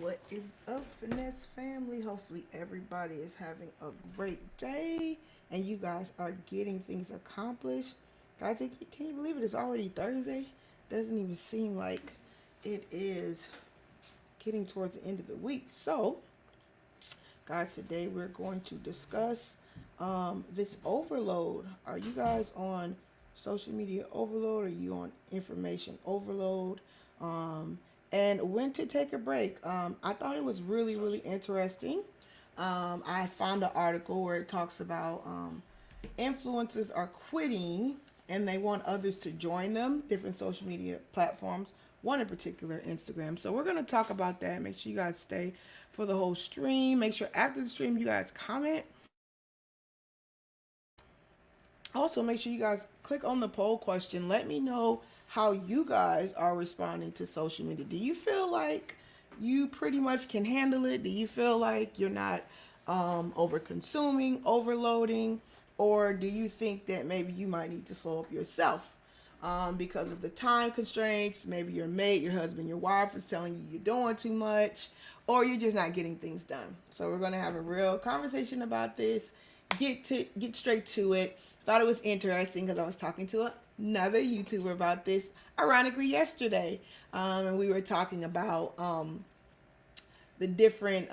What is up, Finesse family? Hopefully, everybody is having a great day and you guys are getting things accomplished. Guys, can you believe it? It's already Thursday. Doesn't even seem like it is getting towards the end of the week. So, guys, today we're going to discuss this overload. Are you guys on social media overload? Are you on information overload? And when to take a break. I thought it was really, really interesting. I found an article where it talks about influencers are quitting and they want others to join them, different social media platforms, one in particular, Instagram. So we're going to talk about that. Make sure you guys stay for the whole stream. Make sure after the stream you guys comment. Also, make sure you guys click on the poll question. Let me know how you guys are responding to social media. Do you feel like you pretty much can handle it? Do you feel like you're not over consuming, overloading? Or do you think that maybe you might need to slow up yourself because of the time constraints? Maybe your mate, your husband, your wife is telling you you're doing too much, or you're just not getting things done. So we're going to have a real conversation about this. Get straight to it. Thought it was interesting because I was talking to another YouTuber about this, ironically, yesterday. And we were talking about the different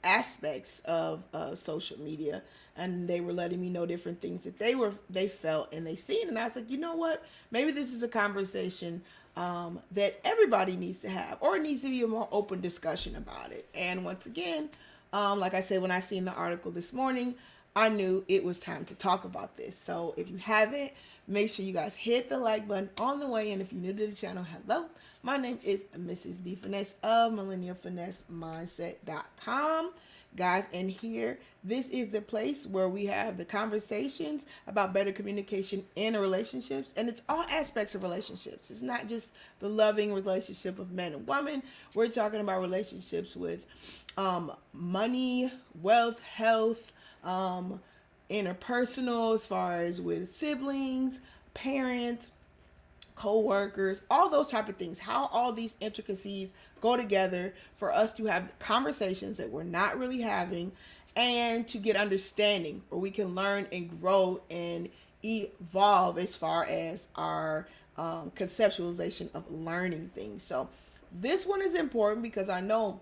aspects of social media. And they were letting me know different things that they felt and they seen. And I was like, you know what? Maybe this is a conversation that everybody needs to have, or it needs to be a more open discussion about it. And once again, like I said, when I seen the article this morning, I knew it was time to talk about this. So if you haven't, make sure you guys hit the like button on the way in. If you're new to the channel, hello. My name is Mrs. B Finesse of millennialfinessemindset.com. Guys, and here, this is the place where we have the conversations about better communication in relationships. And it's all aspects of relationships. It's not just the loving relationship of man and woman. We're talking about relationships with money, wealth, health, interpersonal, as far as with siblings, parents, co-workers, all those type of things, how all these intricacies go together for us to have conversations that we're not really having, and to get understanding where we can learn and grow and evolve as far as our conceptualization of learning things. So this one is important because I know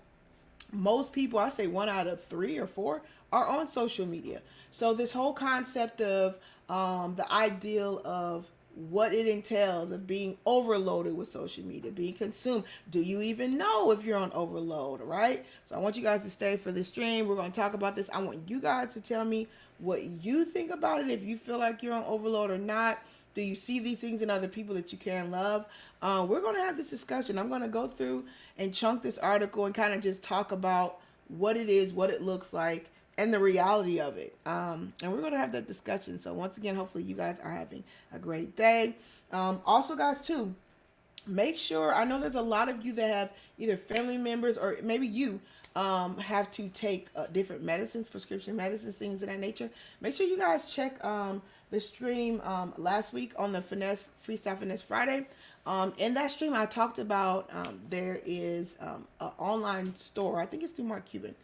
most people, I say 1 out of 3 or 4, are on social media. So this whole concept of the ideal of what it entails of being overloaded with social media, being consumed. Do you even know if you're on overload, right? So I want you guys to stay for the stream. We're going to talk about this. I want you guys to tell me what you think about it, if you feel like you're on overload or not. Do you see these things in other people that you care and love? We're going to have this discussion. I'm going to go through and chunk this article and kind of just talk about what it is, what it looks like, and the reality of it. And we're going to have that discussion. So once again, hopefully you guys are having a great day. Also, guys, too, make sure, I know there's a lot of you that have either family members or maybe you have to take different medicines, prescription medicines, things of that nature. Make sure you guys check the stream last week on the Freestyle Finesse Friday. In that stream, I talked about there is an online store. I think it's through Mark Cuban.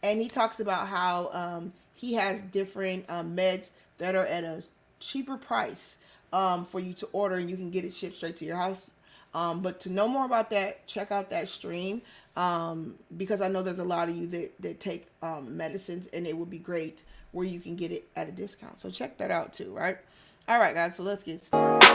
And he talks about how he has different meds that are at a cheaper price for you to order, and you can get it shipped straight to your house. But to know more about that, check out that stream because I know there's a lot of you that take medicines, and it would be great where you can get it at a discount. So check that out too, right? All right, guys, so let's get started.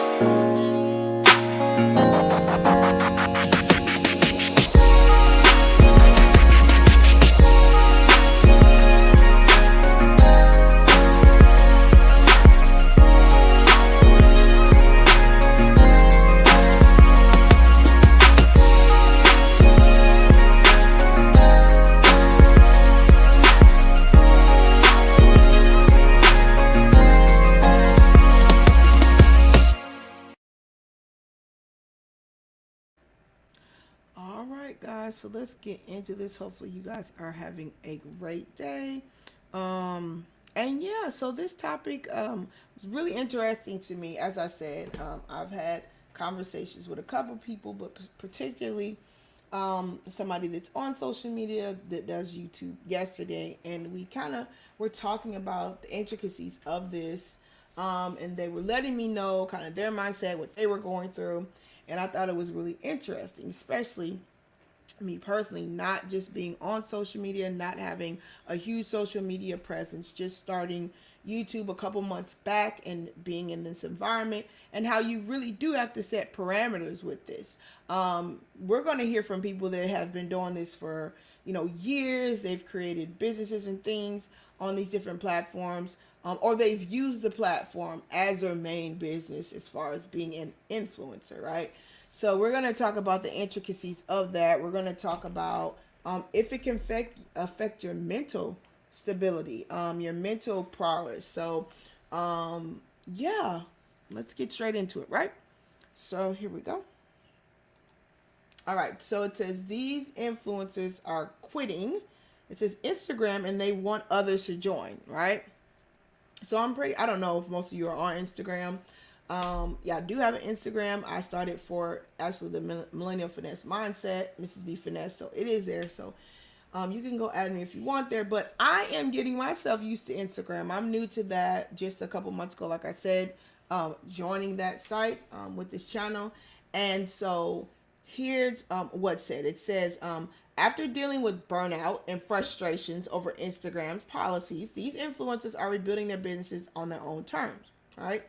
All right, guys, so let's get into this. Hopefully you guys are having a great day. And yeah, so this topic was really interesting to me. As I said, I've had conversations with a couple people, but particularly somebody that's on social media that does YouTube yesterday, and we kind of were talking about the intricacies of this, and they were letting me know kind of their mindset, what they were going through, and I thought it was really interesting, especially me personally, not just being on social media, not having a huge social media presence, just starting YouTube a couple months back and being in this environment, and how you really do have to set parameters with this. We're going to hear from people that have been doing this for, years. They've created businesses and things on these different platforms, or they've used the platform as their main business as far as being an influencer, right? So we're going to talk about the intricacies of that. We're going to talk about if it can affect your mental stability, your mental prowess. So, yeah, let's get straight into it, right? So here we go. All right, so it says these influencers are quitting. It says Instagram, and they want others to join, right? So I don't know if most of you are on Instagram. Yeah, I do have an Instagram. I started for actually the Millennial Finesse Mindset, Mrs. B Finesse. So it is there. So you can go add me if you want there. But I am getting myself used to Instagram. I'm new to that just a couple months ago, like I said, joining that site with this channel. And so here's what's said. It says, after dealing with burnout and frustrations over Instagram's policies, these influencers are rebuilding their businesses on their own terms, right?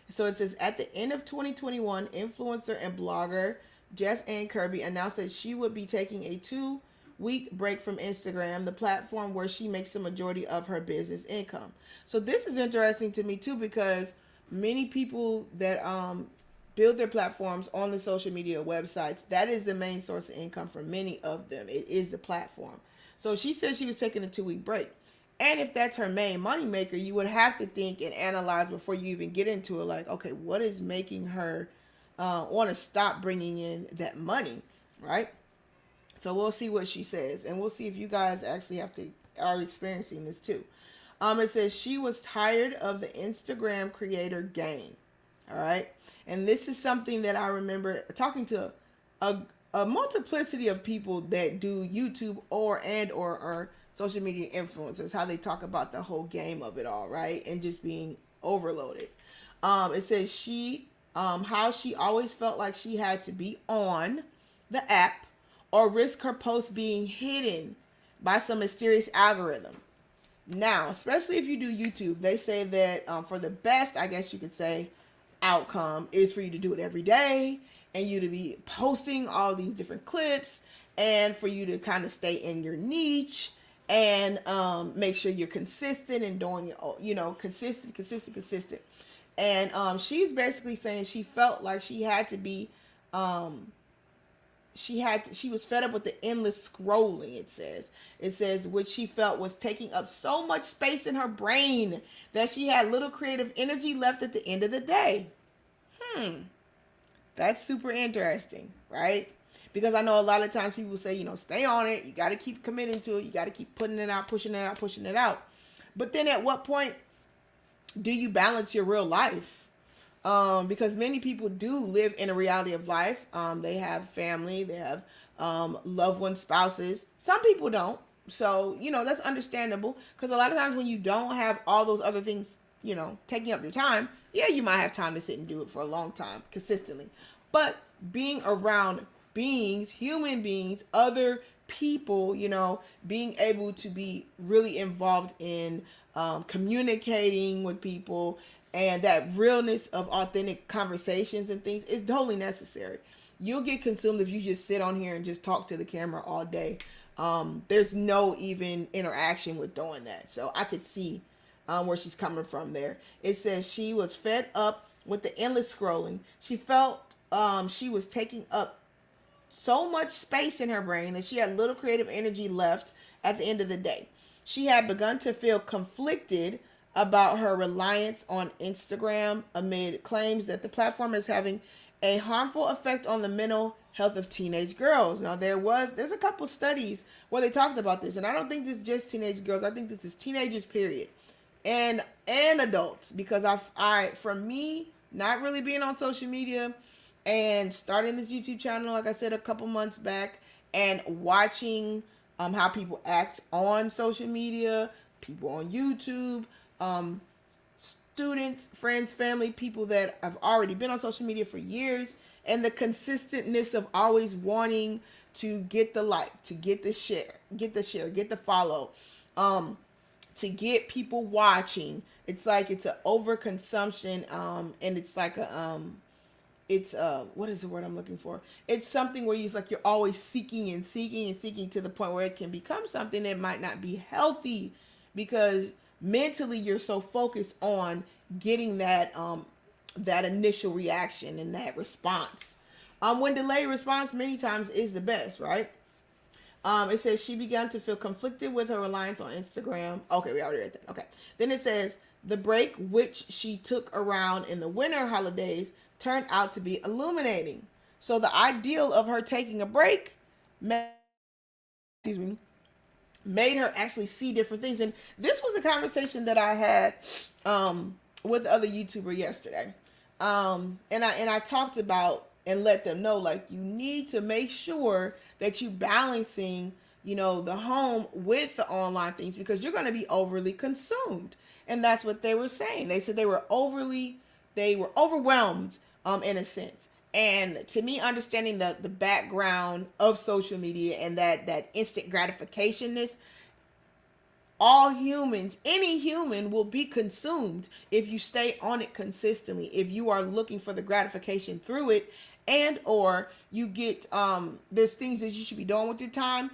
So it says, at the end of 2021, influencer and blogger Jess Ann Kirby announced that she would be taking a 2-week break from Instagram, the platform where she makes the majority of her business income. So this is interesting to me too, because many people that build their platforms on the social media websites, that is the main source of income for many of them. It is the platform. So she said she was taking a 2-week break. And if that's her main moneymaker, you would have to think and analyze before you even get into it. Like, okay, what is making her want to stop bringing in that money, right? So we'll see what she says, and we'll see if you guys actually are experiencing this too. It says she was tired of the Instagram creator game. All right, and this is something that I remember talking to a multiplicity of people that do YouTube or social media influencers, how they talk about the whole game of it all, right? And just being overloaded. It says how she always felt like she had to be on the app or risk her post being hidden by some mysterious algorithm. Now, especially if you do YouTube, they say that for the best, I guess you could say, outcome is for you to do it every day, and you to be posting all these different clips, and for you to kind of stay in your niche, and make sure you're consistent and doing it, consistent. And she's basically saying she felt like she had to be, she was fed up with the endless scrolling. It says which she felt was taking up so much space in her brain that she had little creative energy left at the end of the day. That's super interesting, right? Because I know a lot of times people say, stay on it. You got to keep committing to it. You got to keep putting it out, pushing it out. But then at what point do you balance your real life? Because many people do live in a reality of life. They have family, they have loved ones, spouses. Some people don't. So, that's understandable. Because a lot of times when you don't have all those other things, taking up your time, yeah, you might have time to sit and do it for a long time, consistently. But being around human beings, other people, being able to be really involved in communicating with people, and that realness of authentic conversations and things is totally necessary. You'll get consumed if you just sit on here and just talk to the camera all day. There's no even interaction with doing that. So I could see where she's coming from there. It says she was fed up with the endless scrolling. She felt she was taking up so much space in her brain that she had little creative energy left at the end of the day. She had begun to feel conflicted about her reliance on Instagram amid claims that the platform is having a harmful effect on the mental health of teenage girls. Now, there's a couple studies where they talked about this, and I don't think this is just teenage girls. I think this is teenagers, period, and adults. Because for me, not really being on social media and starting this YouTube channel, like I said, a couple months back, and watching how people act on social media, people on YouTube, students, friends, family, people that have already been on social media for years, and the consistentness of always wanting to get the like, to get the share, get the follow, to get people watching. It's like it's an overconsumption, and it's like a it's what is the word I'm looking for? It's something where you're always seeking and seeking and seeking to the point where it can become something that might not be healthy, because mentally you're so focused on getting that initial reaction and that response. When delayed response many times is the best, right? It says she began to feel conflicted with her reliance on Instagram. Okay, we already read that. Okay. Then it says the break which she took around in the winter holidays turned out to be illuminating. So the ideal of her taking a break excuse me, made her actually see different things. And this was a conversation that I had with other YouTuber yesterday. And I talked about and let them know, like, you need to make sure that you balancing, the home with the online things, because you're going to be overly consumed. And that's what they were saying. They said they were overwhelmed, in a sense. And to me, understanding the background of social media and that instant gratificationness, all humans, any human will be consumed if you stay on it consistently, if you are looking for the gratification through it, and or you get there's things that you should be doing with your time,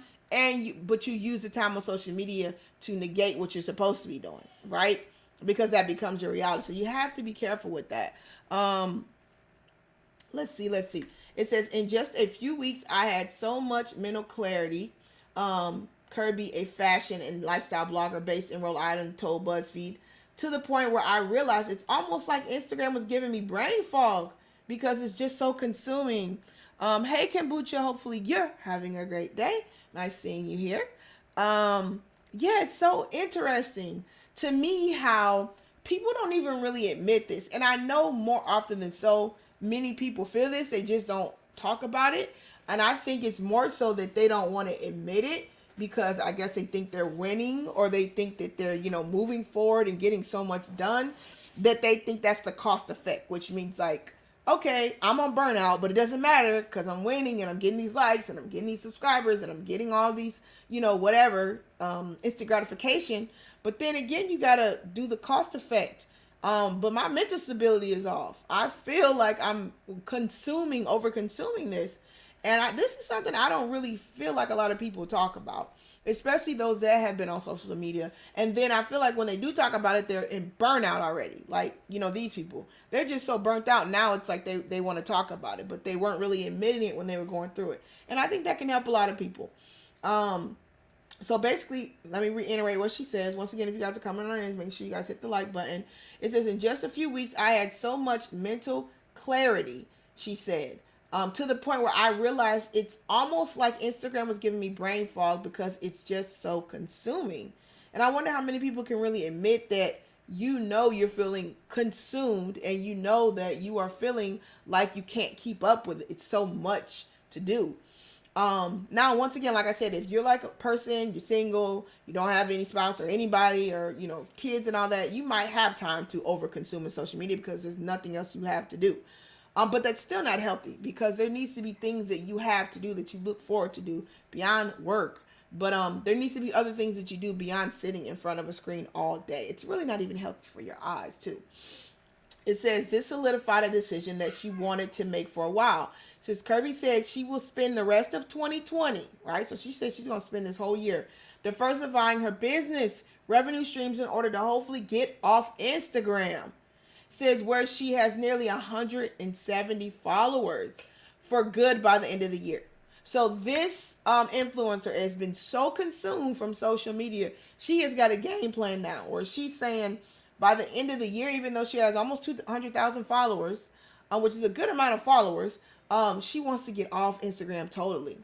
but you use the time on social media to negate what you're supposed to be doing, right? Because that becomes your reality. So you have to be careful with that. Let's see. It says, in just a few weeks, I had so much mental clarity. Kirby, a fashion and lifestyle blogger based in Rhode Island, told BuzzFeed, to the point where I realized it's almost like Instagram was giving me brain fog because it's just so consuming. Hey, Kombucha, hopefully you're having a great day. Nice seeing you here. Yeah, it's so interesting to me how people don't even really admit this. And I know more often than so, many people feel this. They just don't talk about it. And I think it's more so that they don't want to admit it, because I guess they think they're winning, or they think that they're, moving forward and getting so much done, that they think that's the cost effect, which means like, okay, I'm on burnout, but it doesn't matter because I'm winning and I'm getting these likes and I'm getting these subscribers and I'm getting all these, whatever, instant gratification. But then again, you got to do the cost effect. But my mental stability is off. I feel like I'm over consuming this. And this is something I don't really feel like a lot of people talk about, especially those that have been on social media. And then I feel like when they do talk about it, they're in burnout already. Like, these people, they're just so burnt out. Now it's like they want to talk about it, but they weren't really admitting it when they were going through it. And I think that can help a lot of people. So basically, let me reiterate what she says. Once again, if you guys are coming on in, make sure you guys hit the like button. It says, in just a few weeks, I had so much mental clarity, she said, to the point where I realized it's almost like Instagram was giving me brain fog because it's just so consuming. And I wonder how many people can really admit that you're feeling consumed, and that you are feeling like you can't keep up with it. It's so much to do. Now, once again, like I said, if you're like a person, you're single, you don't have any spouse or anybody, or, kids and all that, you might have time to overconsume in social media because there's nothing else you have to do. But that's still not healthy, because there needs to be things that you have to do that you look forward to do beyond work. But there needs to be other things that you do beyond sitting in front of a screen all day. It's really not even healthy for your eyes too. It says this solidified a decision that she wanted to make for a while. Since Kirby said she will spend the rest of 2020, right? So she said she's going to spend this whole year diversifying her business revenue streams in order to hopefully get off Instagram. Says where she has nearly 170 followers for good by the end of the year. So this influencer has been so consumed from social media. She has got a game plan now where she's saying by the end of the year, even though she has almost 200,000 followers, which is a good amount of followers, she wants to get off Instagram totally.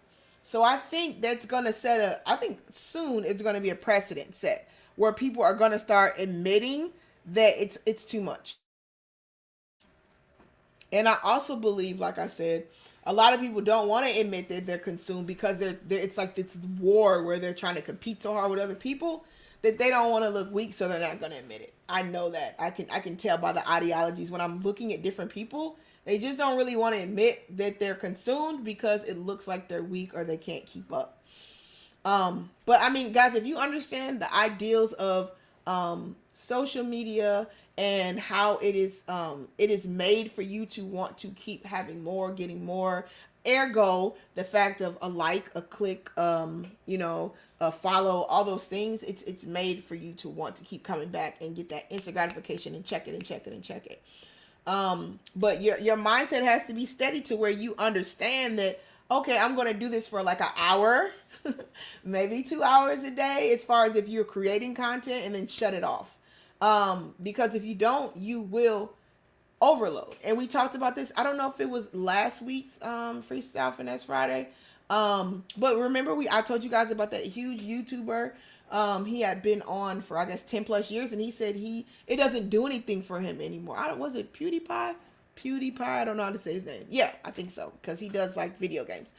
So I think that's going to I think soon it's going to be a precedent set where people are going to start admitting that it's too much. And I also believe, like I said, A lot of people don't want to admit that they're consumed because it's like this war where they're trying to compete so hard with other people that they don't want to look weak, so they're not going to admit it. I know that. I can tell by the ideologies when I'm looking at different people. They just don't really want to admit that they're consumed because it looks like they're weak or they can't keep up. But I mean, guys, if you understand the ideals of social media and how it is made for you to want to keep having more, getting more, ergo the fact of a like, a click, a follow, all those things, it's made for you to want to keep coming back and get that instant gratification and check it and check it and check it. But your mindset has to be steady to where you understand that, okay, I'm going to do this for like an hour, maybe 2 hours a day, as far as if you're creating content, and then shut it off. Because if you don't, you will overload. And we talked about this. I don't know if it was last week's Freestyle Finesse Friday. But remember I told you guys about that huge YouTuber. He had been on for, I guess, 10 plus years, and he said it doesn't do anything for him anymore. Was it PewDiePie? I don't know how to say his name. Yeah, I think so, because he does like video games.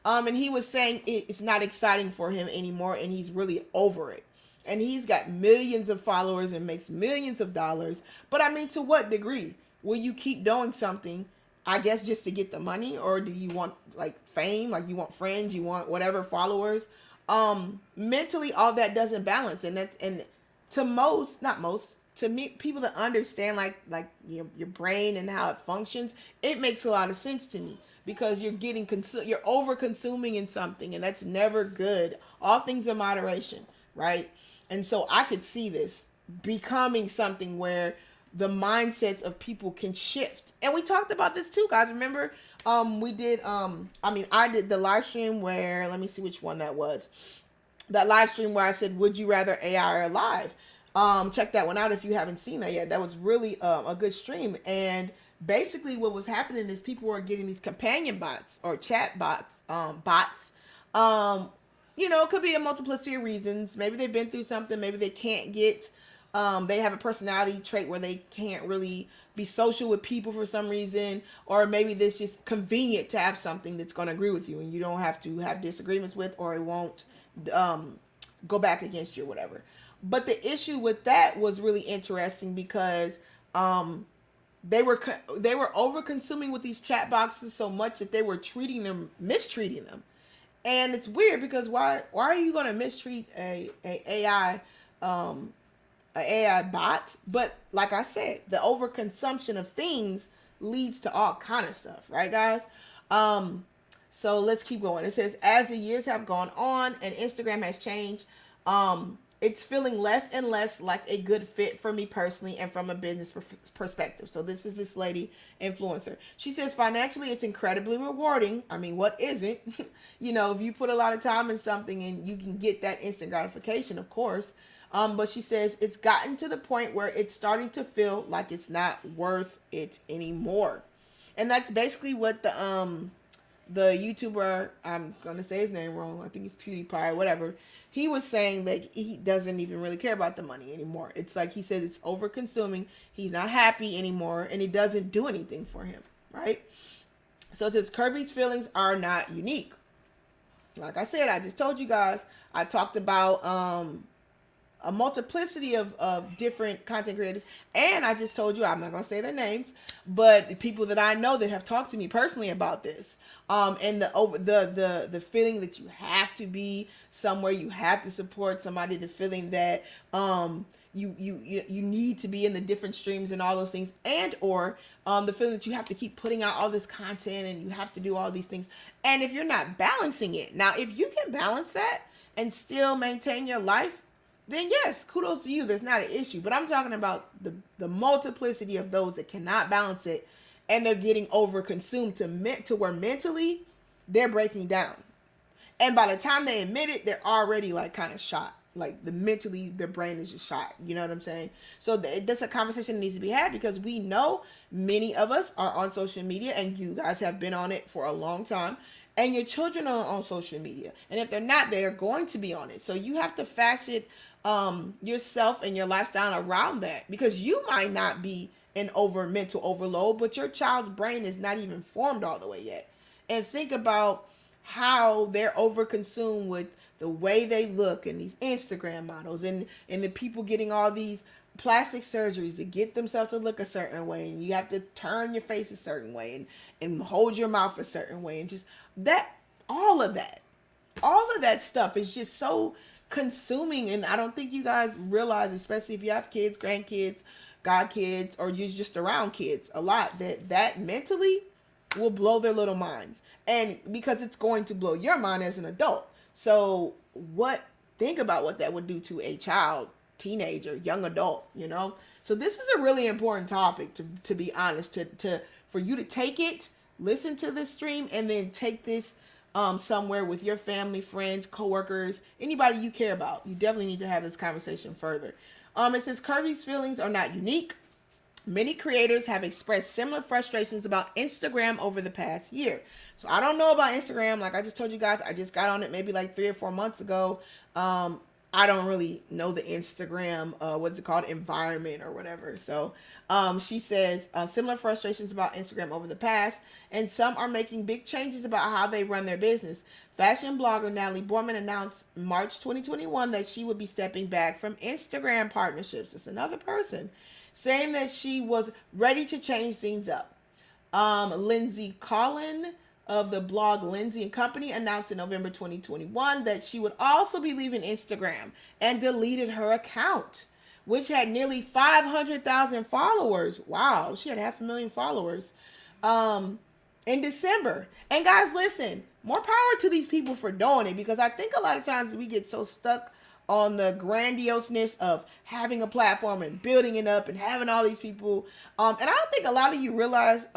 And he was saying it's not exciting for him anymore, and he's really over it. And he's got millions of followers and makes millions of dollars. But I mean, to what degree? Will you keep doing something, I guess, just to get the money? Or do you want like fame? Like you want friends, you want whatever, followers? Mentally, all that doesn't balance. And to me, people that understand like your brain and how it functions, it makes a lot of sense to me, because you're over consuming in something, and that's never good. All things in moderation, right? And so I could see this becoming something where the mindsets of people can shift. And we talked about this too, guys. Remember, I did the live stream where, let me see which one that was. That live stream where I said, would you rather AI or live? Check that one out if you haven't seen that yet. That was really a good stream. And basically what was happening is people were getting these companion bots or chat bots. It could be a multiplicity of reasons. Maybe they've been through something. Maybe they can't they have a personality trait where they can't really be social with people for some reason. Or maybe it's just convenient to have something that's going to agree with you and you don't have to have disagreements with, or it won't go back against you or whatever. But the issue with that was really interesting because they were over consuming with these chat boxes so much that they were mistreating them. And it's weird because why are you going to mistreat a AI bot? But like I said, the overconsumption of things leads to all kind of stuff, right, guys? So let's keep going. It says, as the years have gone on and Instagram has changed, it's feeling less and less like a good fit for me personally and from a business perspective. So this is this lady influencer. She says, financially, it's incredibly rewarding. I mean, what isn't? If you put a lot of time in something and you can get that instant gratification, of course. But she says it's gotten to the point where it's starting to feel like it's not worth it anymore. And that's basically what the YouTuber, I'm going to say his name wrong, I think it's PewDiePie or whatever, he was saying that he doesn't even really care about the money anymore. It's like he says it's over consuming. He's not happy anymore and it doesn't do anything for him, right? So it says Kirby's feelings are not unique. Like I said, I just told you guys, I talked about a multiplicity of different content creators, and I just told you, I'm not gonna say their names, but people that I know that have talked to me personally about this, and the feeling that you have to be somewhere, you have to support somebody, the feeling that you need to be in the different streams and all those things, and or the feeling that you have to keep putting out all this content and you have to do all these things. And if you're not balancing it, now if you can balance that and still maintain your life, then yes, kudos to you. That's not an issue. But I'm talking about the multiplicity of those that cannot balance it, and they're getting over consumed to where mentally they're breaking down. And by the time they admit it, they're already like kind of shot. Like mentally, their brain is just shot. You know what I'm saying? So that's a conversation that needs to be had, because we know many of us are on social media, and you guys have been on it for a long time. And your children are on social media. And if they're not, they are going to be on it. So you have to fashion yourself and your lifestyle around that, because you might not be in mental overload, but your child's brain is not even formed all the way yet. and think about how they're overconsumed with the way they look and these Instagram models and the people getting all these plastic surgeries to get themselves to look a certain way, and you have to turn your face a certain way and hold your mouth a certain way, and just that all of that stuff is just so consuming. And I don't think you guys realize, especially if you have kids, grandkids, godkids, or you're just around kids a lot, that mentally will blow their little minds. And because it's going to blow your mind as an adult. So think about what that would do to a child, teenager, young adult, you know? So this is a really important topic, to be honest, for you to take it, listen to this stream, and then take this somewhere with your family, friends, coworkers, anybody you care about. You definitely need to have this conversation further. It says Kirby's feelings are not unique. Many creators have expressed similar frustrations about Instagram over the past year. So I don't know about Instagram. Like I just told you guys, I just got on it maybe like 3 or 4 months ago. I don't really know the Instagram, what's it called, environment or whatever. So she says similar frustrations about Instagram over the past, and some are making big changes about how they run their business. Fashion blogger Natalie Borman announced March 2021 that she would be stepping back from Instagram partnerships. It's another person saying that she was ready to change things up. Lindsay Collin of the blog Lindsay and Company announced in November 2021 that she would also be leaving Instagram and deleted her account, which had nearly 500,000 followers. Wow, she had 500,000 followers in December. And guys, listen, more power to these people for doing it, because I think a lot of times we get so stuck on the grandioseness of having a platform and building it up and having all these people. And I don't think a lot of you realize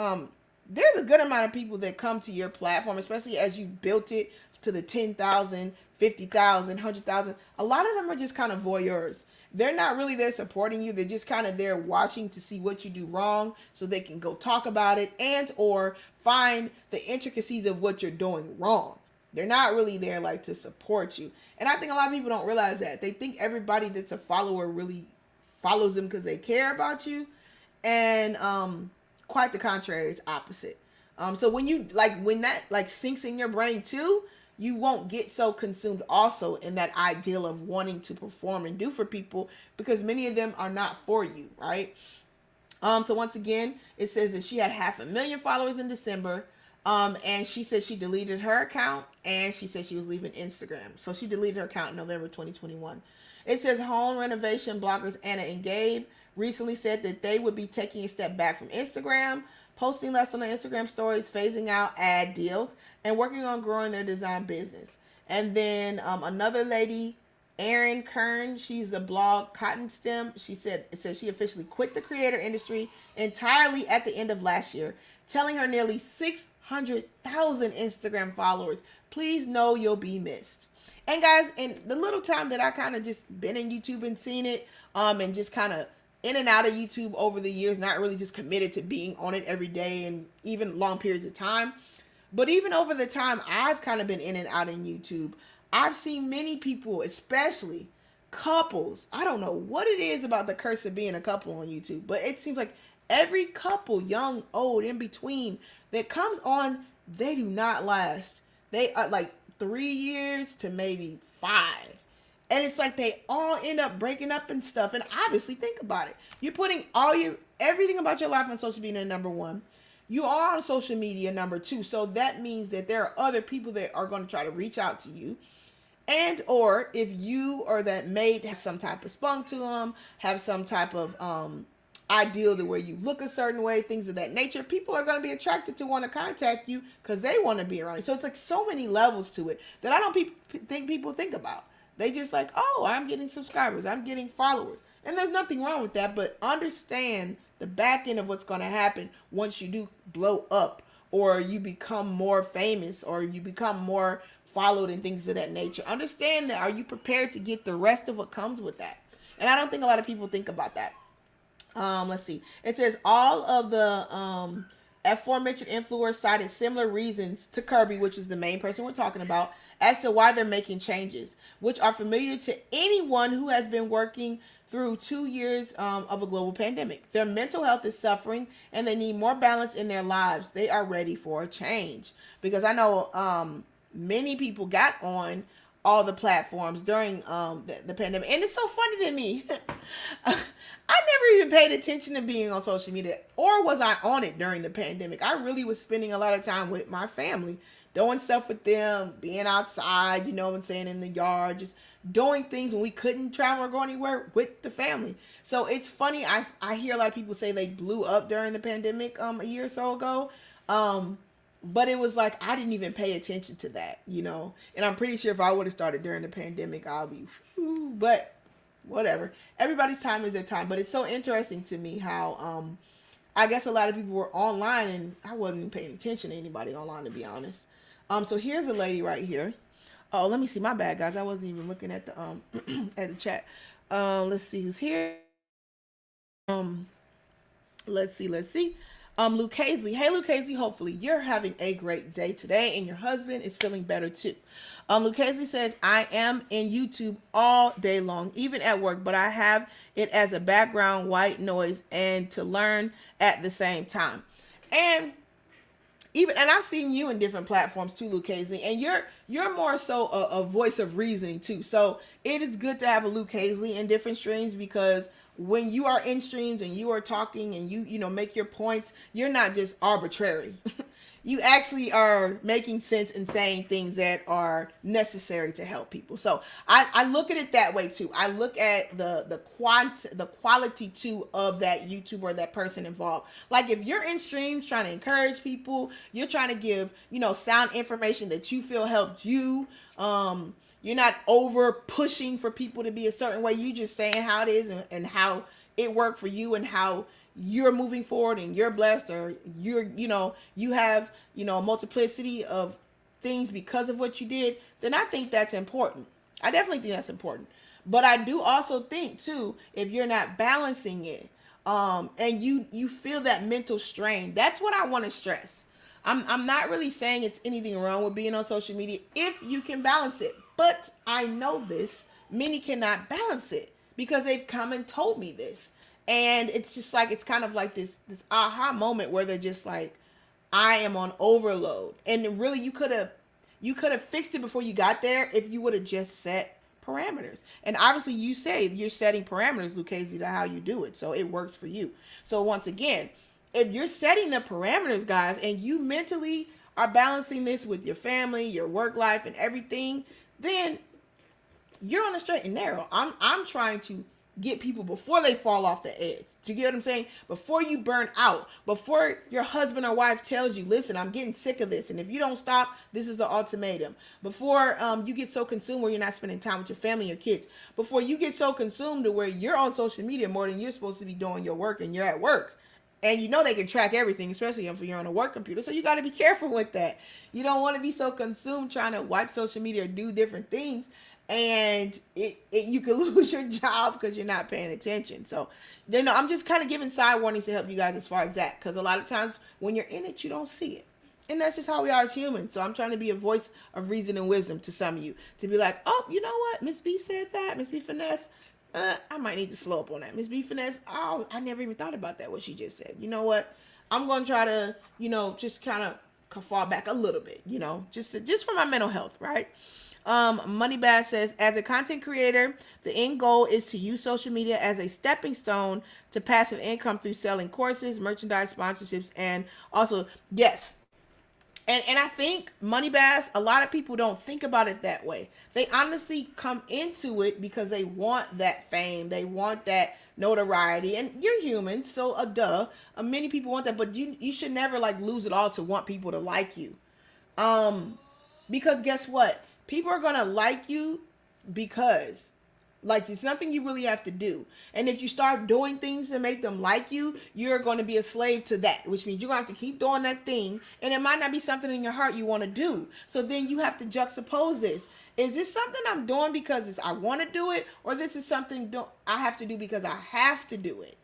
there's a good amount of people that come to your platform, especially as you've built it to the 10,000, 50,000, 100,000. A lot of them are just kind of voyeurs. They're not really there supporting you. They're just kind of there watching to see what you do wrong so they can go talk about it and or find the intricacies of what you're doing wrong. They're not really there like to support you. And I think a lot of people don't realize that. They think everybody that's a follower really follows them because they care about you. And quite the contrary, it's opposite. So when that sinks in your brain too, you won't get so consumed also in that ideal of wanting to perform and do for people, because many of them are not for you, right? So once again, it says that she had 500,000 followers in December. And she said she deleted her account, and she said she was leaving Instagram. So she deleted her account in November 2021. It says home renovation bloggers Anna and Gabe recently said that they would be taking a step back from Instagram, posting less on their Instagram stories, phasing out ad deals, and working on growing their design business. And then another lady, Erin Kern, she's the blog Cotton Stem. It says she officially quit the creator industry entirely at the end of last year, telling her nearly 600,000 Instagram followers, please know you'll be missed. And guys, in the little time that I kind of just been in YouTube and seen it, and just kind of in and out of YouTube over the years, not really just committed to being on it every day and even long periods of time. But even over the time I've kind of been in and out in YouTube, I've seen many people, especially couples. I don't know what it is about the curse of being a couple on YouTube, but it seems like every couple, young, old, in between, that comes on, they do not last. They are like 3 years to maybe 5. And it's like they all end up breaking up and stuff. And obviously, think about it. You're putting everything about your life on social media, number 1. You are on social media, number 2. So that means that there are other people that are going to try to reach out to you. And or if you or that mate has some type of spunk to them, have some type of ideal to where you look a certain way, things of that nature, people are going to be attracted to want to contact you because they want to be around you. So it's like so many levels to it that I don't think people think about. They just like, oh, I'm getting subscribers, I'm getting followers. And there's nothing wrong with that, but understand the back end of what's going to happen once you do blow up, or you become more famous, or you become more followed and things of that nature. Understand that. Are you prepared to get the rest of what comes with that? And I don't think a lot of people think about that. Let's see. It says all of the aforementioned influencers cited similar reasons to Kirby, which is the main person we're talking about, as to why they're making changes, which are familiar to anyone who has been working through 2 years of a global pandemic. Their mental health is suffering and they need more balance in their lives. They are ready for a change. Because I know many people got on all the platforms during the pandemic. And it's so funny to me. I never even paid attention to being on social media, or was I on it during the pandemic. I really was spending a lot of time with my family, doing stuff with them, being outside, you know what I'm saying, in the yard, just doing things when we couldn't travel or go anywhere with the family. So it's funny. I hear a lot of people say they blew up during the pandemic a year or so ago. But it was like, I didn't even pay attention to that, you know, and I'm pretty sure if I would have started during the pandemic, I'll be, but whatever. Everybody's time is their time. But it's so interesting to me how, I guess a lot of people were online and I wasn't even paying attention to anybody online, to be honest. So here's a lady right here. Oh, let me see. My bad, guys. I wasn't even looking at the, at the chat. Let's see who's here. Let's see. Luke Hazley. Hey, Luke Hazley, hopefully you're having a great day today and your husband is feeling better too. Luke Hazley says, I am in YouTube all day long, even at work, but I have it as a background white noise and to learn at the same time. And I've seen you in different platforms too, Luke Hazley, and you're more so a voice of reasoning too. So it is good to have a Luke Hazley in different streams, because when you are in streams and you are talking and you make your points, you're not just arbitrary. You actually are making sense and saying things that are necessary to help people. So I look at it that way too. I look at the quality too of that YouTuber or that person involved. Like if you're in streams trying to encourage people, you're trying to give, sound information that you feel helped you. You're not over pushing for people to be a certain way. You just saying how it is and how it worked for you and how you're moving forward and you're blessed, or you have, a multiplicity of things because of what you did, then I think that's important. I definitely think that's important. But I do also think too, if you're not balancing it, and you feel that mental strain, that's what I want to stress. I'm not really saying it's anything wrong with being on social media if you can balance it. But I know this, many cannot balance it because they've come and told me this. And it's just like, it's kind of like this aha moment where they're just like, I am on overload. And really you could have fixed it before you got there if you would have just set parameters. And obviously you say you're setting parameters, Lucchese, to how you do it. So it works for you. So once again, if you're setting the parameters, guys, and you mentally are balancing this with your family, your work life and everything, then you're on a straight and narrow. I'm trying to get people before they fall off the edge. Do you get what I'm saying? Before you burn out, before your husband or wife tells you, listen, I'm getting sick of this, and if you don't stop, this is the ultimatum. Before you get so consumed where you're not spending time with your family, your kids. Before you get so consumed to where you're on social media more than you're supposed to be doing your work, and you're at work. And they can track everything, especially if you're on a work computer. So you got to be careful with that. You don't want to be so consumed trying to watch social media or do different things, and you could lose your job because you're not paying attention. So, I'm just kind of giving side warnings to help you guys as far as that, because a lot of times when you're in it, you don't see it. And that's just how we are as humans. So I'm trying to be a voice of reason and wisdom to some of you, to be like, oh, you know what? Miss B said that. Miss B Finesse. I might need to slow up on that. Miss B Finesse, oh, I never even thought about that, what she just said. You know what? I'm going to try to, just kind of fall back a little bit, just for my mental health, right? Moneybass says, as a content creator, the end goal is to use social media as a stepping stone to passive income through selling courses, merchandise, sponsorships, and also, yes. And I think Moneybass, a lot of people don't think about it that way. They honestly come into it because they want that fame. They want that notoriety. And you're human, so many people want that. But you should never lose it all to want people to like you. Because guess what? People are going to like you because it's nothing you really have to do. And if you start doing things to make them like you, you're going to be a slave to that, which means you're going to have to keep doing that thing. And it might not be something in your heart you want to do. So then you have to juxtapose this. Is this something I'm doing because I want to do it? Or this is something I have to do because I have to do it?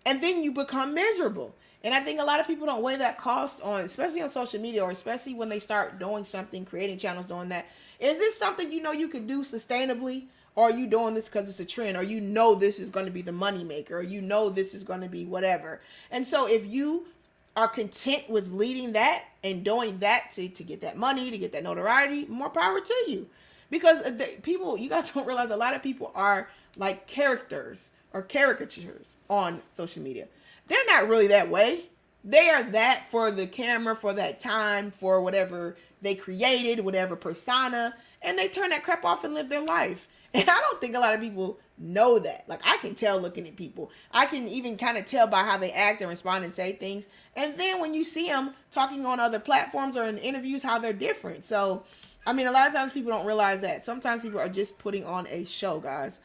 and then you become miserable. And I think a lot of people don't weigh that cost on, especially on social media, or especially when they start doing something, creating channels, doing that. Is this something you know you could do sustainably? Or are you doing this because it's a trend? Or you know this is going to be the money maker? Or you know this is going to be whatever? And so if you are content with leading that and doing that to get that money, to get that notoriety, more power to you. Because people, you guys don't realize a lot of people are like characters or caricatures on social media. They're not really that way. They are that for the camera, for that time, for whatever they created, whatever persona, and they turn that crap off and live their life. And I don't think a lot of people know that. Like, I can tell looking at people. I can even kind of tell by how they act and respond and say things. And then when you see them talking on other platforms or in interviews, how they're different. So, I mean, a lot of times people don't realize that. Sometimes people are just putting on a show, guys.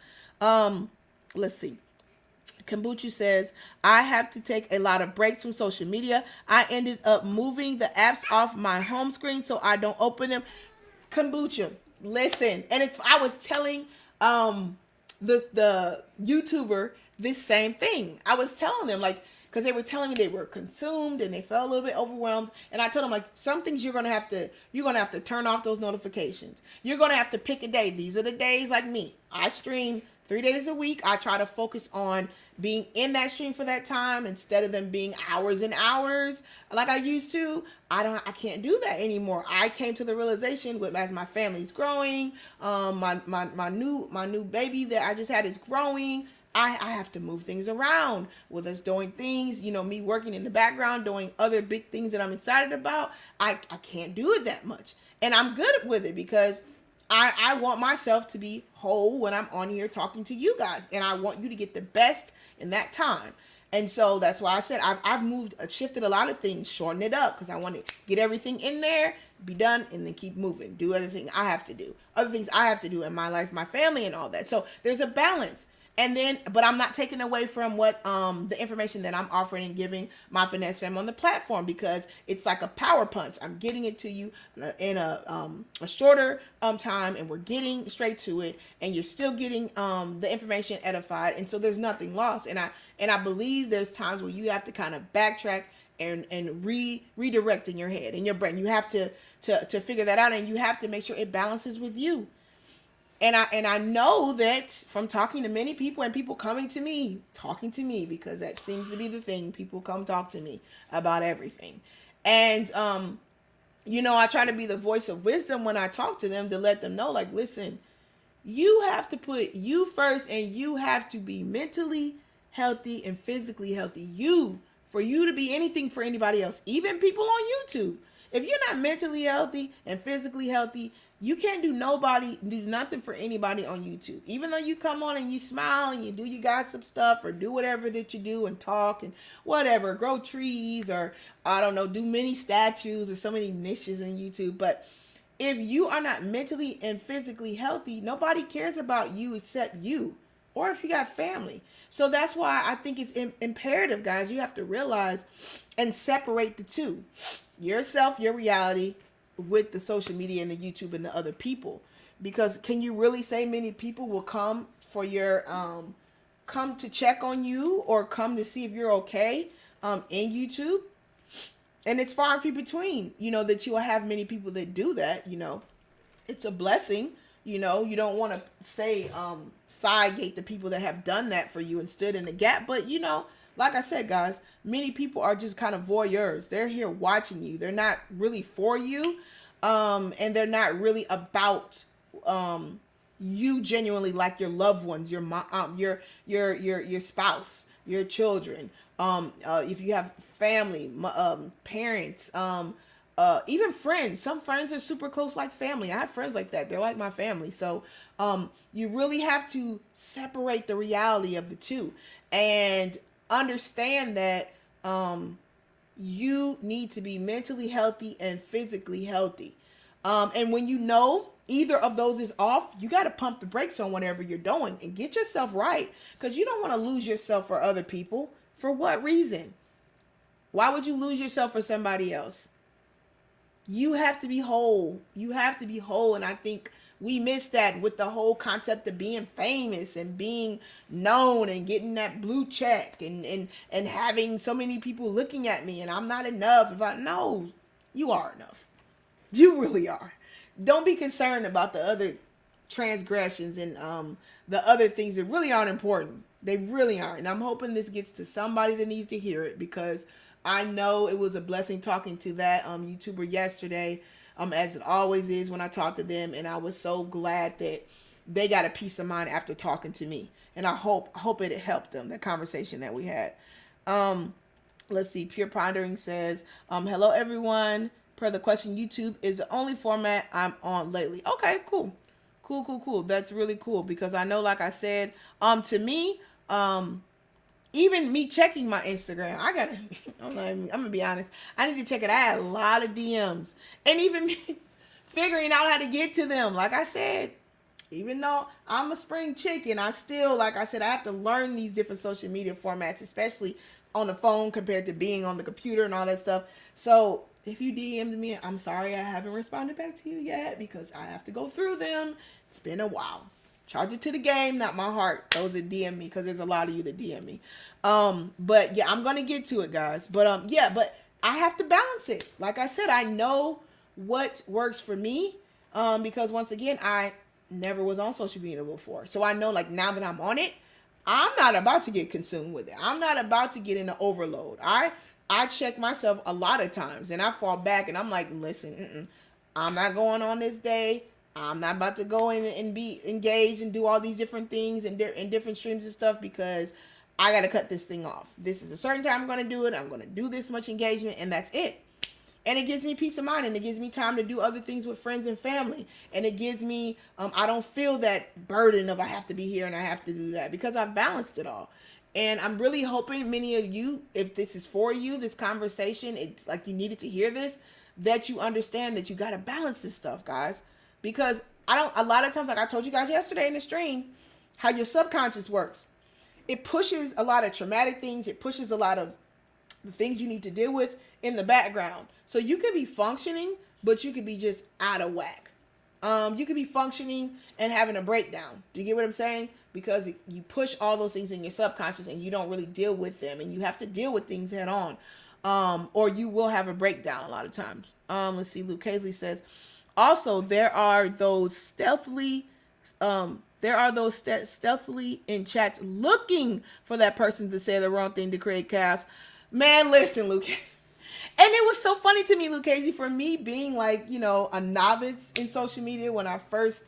Let's see. Kombucha says, I have to take a lot of breaks from social media. I ended up moving the apps off my home screen so I don't open them. Kombucha, listen. And I was telling the YouTuber this same thing. I was telling them, like, because they were telling me they were consumed and they felt a little bit overwhelmed. And I told them, like, some things you're gonna have to turn off those notifications. You're gonna have to pick a day. These are the days, like me. I stream 3 days a week. I try to focus on being in that stream for that time instead of them being hours and hours like I used to. I can't do that anymore. I came to the realization with, as my family's growing, my new baby that I just had is growing. I have to move things around with us doing things, me working in the background, doing other big things that I'm excited about. I can't do it that much. And I'm good with it because I want myself to be whole when I'm on here talking to you guys. And I want you to get the best in that time. And so that's why I said I've shifted a lot of things, shorten it up, because I want to get everything in there, be done, and then keep moving. Do other things I have to do in my life, my family, and all that. So there's a balance. And then, but I'm not taking away from what the information that I'm offering and giving my Finesse fam on the platform, because it's like a power punch. I'm getting it to you in a shorter time, and we're getting straight to it, and you're still getting the information edified, and so there's nothing lost. And I believe there's times where you have to kind of backtrack and redirect in your head, in your brain. You have to figure that out, and you have to make sure it balances with you. And I know that from talking to many people and people coming to me, talking to me, because that seems to be the thing. People come talk to me about everything. And, I try to be the voice of wisdom when I talk to them, to let them know, like, listen, you have to put you first, and you have to be mentally healthy and physically healthy. For you to be anything for anybody else, even people on YouTube. If you're not mentally healthy and physically healthy, you can't do nothing for anybody on YouTube. Even though you come on and you smile and you do your gossip stuff, or do whatever that you do and talk and whatever, grow trees, or I don't know, do many statues. There's so many niches in YouTube. But if you are not mentally and physically healthy, nobody cares about you except you, or if you got family. So that's why I think it's imperative, guys. You have to realize and separate the two. Yourself, your reality, with the social media and the YouTube and the other people. Because can you really say many people will come for your come to check on you or come to see if you're okay in YouTube? And it's far and few between, that you will have many people that do that. It's a blessing. You don't want to say side gate the people that have done that for you and stood in the gap. But like I said, guys, many people are just kind of voyeurs. They're here watching you. They're not really for you. And they're not really about you genuinely, like your loved ones, your mom, your spouse, your children. If you have family, parents, even friends. Some friends are super close, like family. I have friends like that. They're like my family. So you really have to separate the reality of the two and understand that you need to be mentally healthy and physically healthy. And when either of those is off, you got to pump the brakes on whatever you're doing and get yourself right, because you don't want to lose yourself for other people. For what reason? Why would you lose yourself for somebody else? You have to be whole. You have to be whole. And I think we miss that with the whole concept of being famous and being known and getting that blue check and having so many people looking at me and I'm not enough. If I know you are enough. You really are. Don't be concerned about the other transgressions and the other things that really aren't important. They really aren't. And I'm hoping this gets to somebody that needs to hear it, because I know it was a blessing talking to that YouTuber yesterday, as it always is when I talk to them. And I was so glad that they got a peace of mind after talking to me. And I hope it helped them, the conversation that we had. Let's see. Pure Pondering says, hello, everyone. Per the question, YouTube is the only format I'm on lately. Okay, cool. Cool. That's really cool, because I know, like I said, to me, even me checking my Instagram, I'm gonna be honest, I need to check it. I had a lot of DMs, and even me figuring out how to get to them. Like I said, even though I'm a spring chicken, I still, like I said, I have to learn these different social media formats, especially on the phone compared to being on the computer and all that stuff. So if you DM'd me, I'm sorry I haven't responded back to you yet, because I have to go through them. It's been a while. Charge it to the game, not my heart. Those that DM me, because there's a lot of you that DM me. But yeah, I'm gonna get to it, guys. But yeah, but I have to balance it. Like I said, I know what works for me, because once again, I never was on social media before. So I know, like, now that I'm on it, I'm not about to get consumed with it. I'm not about to get into overload. I check myself a lot of times, and I fall back, and I'm like, listen, I'm not going on this day. I'm not about to go in and be engaged and do all these different things and different streams and stuff, because I got to cut this thing off. This is a certain time I'm going to do it. I'm going to do this much engagement, and that's it. And it gives me peace of mind, and it gives me time to do other things with friends and family. And it gives me, I don't feel that burden of I have to be here and I have to do that, because I've balanced it all. And I'm really hoping many of you, if this is for you, this conversation, it's like you needed to hear this, that you understand that you got to balance this stuff, guys. Because a lot of times, like I told you guys yesterday in the stream, how your subconscious works. It pushes a lot of traumatic things. It pushes a lot of the things you need to deal with in the background. So you could be functioning, but you could be just out of whack. You could be functioning and having a breakdown. Do you get what I'm saying? Because you push all those things in your subconscious and you don't really deal with them, and you have to deal with things head on. Or you will have a breakdown a lot of times. Let's see. Luke Hazley says, also, there are those stealthily in chats looking for that person to say the wrong thing to create chaos. Man, listen, Luke. And it was so funny to me, Lucchese, for me being like, a novice in social media when I first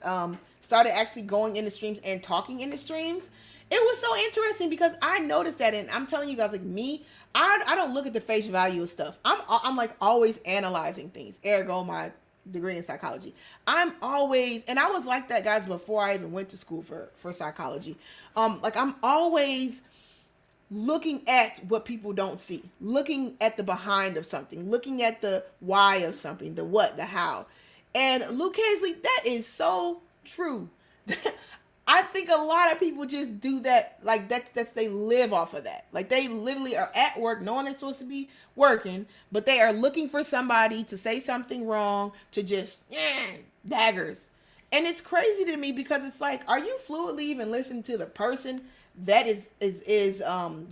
started actually going into streams and talking into streams. It was so interesting because I noticed that, and I'm telling you guys, like me, I don't look at the face value of stuff. I'm like always analyzing things. Ergo, my degree in psychology. I'm always, and I was like that, guys, before I even went to school for psychology. Like I'm always looking at what people don't see, looking at the behind of something, looking at the why of something, the what, the how. And Luke Hazley, that is so true. I think a lot of people just do that. Like that's they live off of that. Like they literally are at work knowing they're supposed to be working, but they are looking for somebody to say something wrong, to just daggers. And it's crazy to me because it's like, are you fluidly even listening to the person that is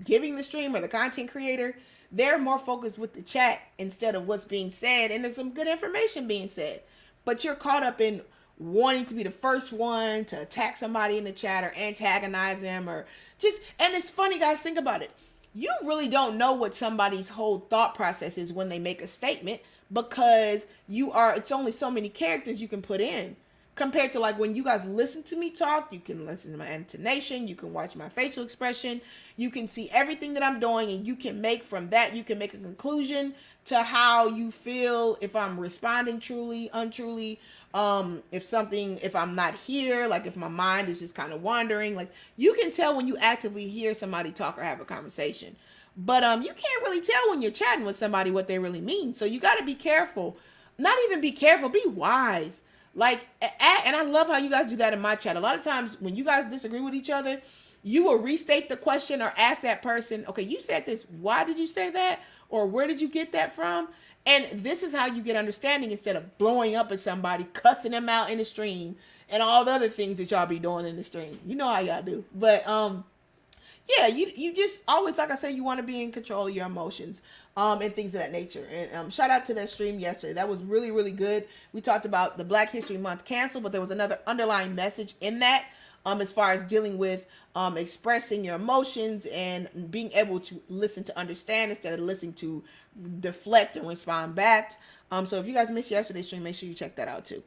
giving the stream or the content creator? They're more focused with the chat instead of what's being said, and there's some good information being said. But you're caught up in wanting to be the first one to attack somebody in the chat or antagonize them or just, and it's funny, guys, think about it. You really don't know what somebody's whole thought process is when they make a statement, because it's only so many characters you can put in. Compared to like when you guys listen to me talk, you can listen to my intonation, you can watch my facial expression, you can see everything that I'm doing, and you can make from that, you can make a conclusion to how you feel, if I'm responding truly, untruly, if I'm not here, like if my mind is just kind of wandering, like you can tell when you actively hear somebody talk or have a conversation. But you can't really tell when you're chatting with somebody what they really mean. So you got to be careful. Not even be careful, be wise. Like, and I love how you guys do that in my chat. A lot of times when you guys disagree with each other, you will restate the question or ask that person, okay, you said this, why did you say that? Or where did you get that from? And this is how you get understanding instead of blowing up at somebody, cussing them out in the stream, and all the other things that y'all be doing in the stream. You know how y'all do. But yeah, you just always, like I said, you want to be in control of your emotions, and things of that nature. And shout out to that stream yesterday. That was really, really good. We talked about the Black History Month cancel, but there was another underlying message in that, as far as dealing with expressing your emotions and being able to listen to understand instead of listening to deflect and respond back. So if you guys missed yesterday's stream, make sure you check that out too.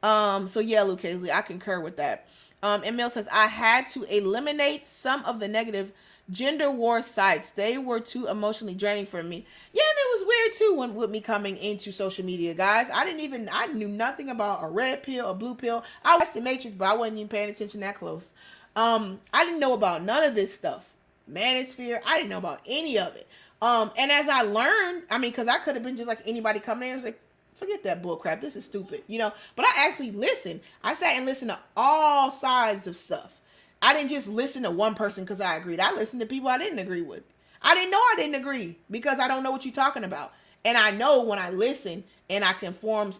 So yeah, Luke Hazley, I concur with that. Emil says, I had to eliminate some of the negative gender war sites. They were too emotionally draining for me. Yeah, and it was weird too when with me coming into social media, guys. I knew nothing about a red pill, a blue pill. I watched The Matrix, but I wasn't even paying attention that close. I didn't know about none of this stuff. Manosphere, I didn't know about any of it. And as I learned, I mean, because I could have been just like anybody coming in and was like, forget that bull crap, this is stupid, you know. But I actually listened. I sat and listened to all sides of stuff. I didn't just listen to one person because I agreed. I listened to people I didn't agree with. I didn't know I didn't agree because I don't know what you're talking about. And I know when I listen and I can form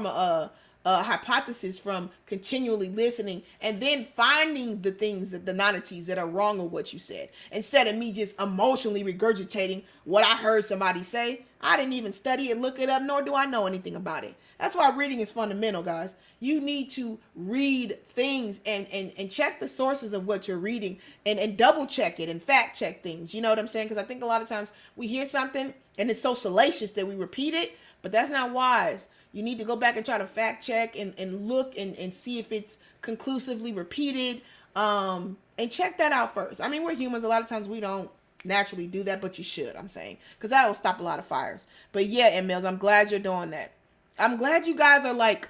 a hypothesis from continually listening and then finding the things, the nonentities that are wrong with what you said, instead of me just emotionally regurgitating what I heard somebody say. I didn't even study it, look it up, nor do I know anything about it. That's why reading is fundamental, guys. You need to read things and check the sources of what you're reading and double check it and fact check things. You know what I'm saying? Because I think a lot of times we hear something and it's so salacious that we repeat it, but that's not wise. You need to go back and try to fact check and look and see if it's conclusively repeated, and check that out first. I mean, we're humans. A lot of times we don't naturally do that, but you should, I'm saying, because that will stop a lot of fires. But yeah, Emils, I'm glad you're doing that. I'm glad you guys are like,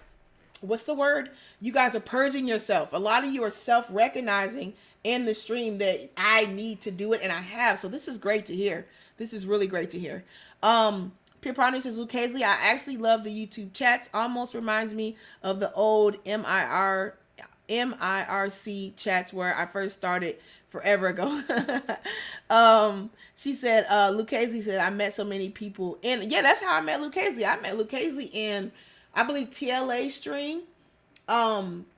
what's the word? You guys are purging yourself. A lot of you are self-recognizing in the stream that I need to do it, and I have. So this is great to hear. This is really great to hear. Pierpont says, Luke Hazley, I actually love the YouTube chats. Almost reminds me of the old MIRC chats where I first started forever ago. She said, Luke Hazley said, I met so many people. And yeah, that's how I met Luke Hazley. I met Luke Hazley in, I believe, TLA stream.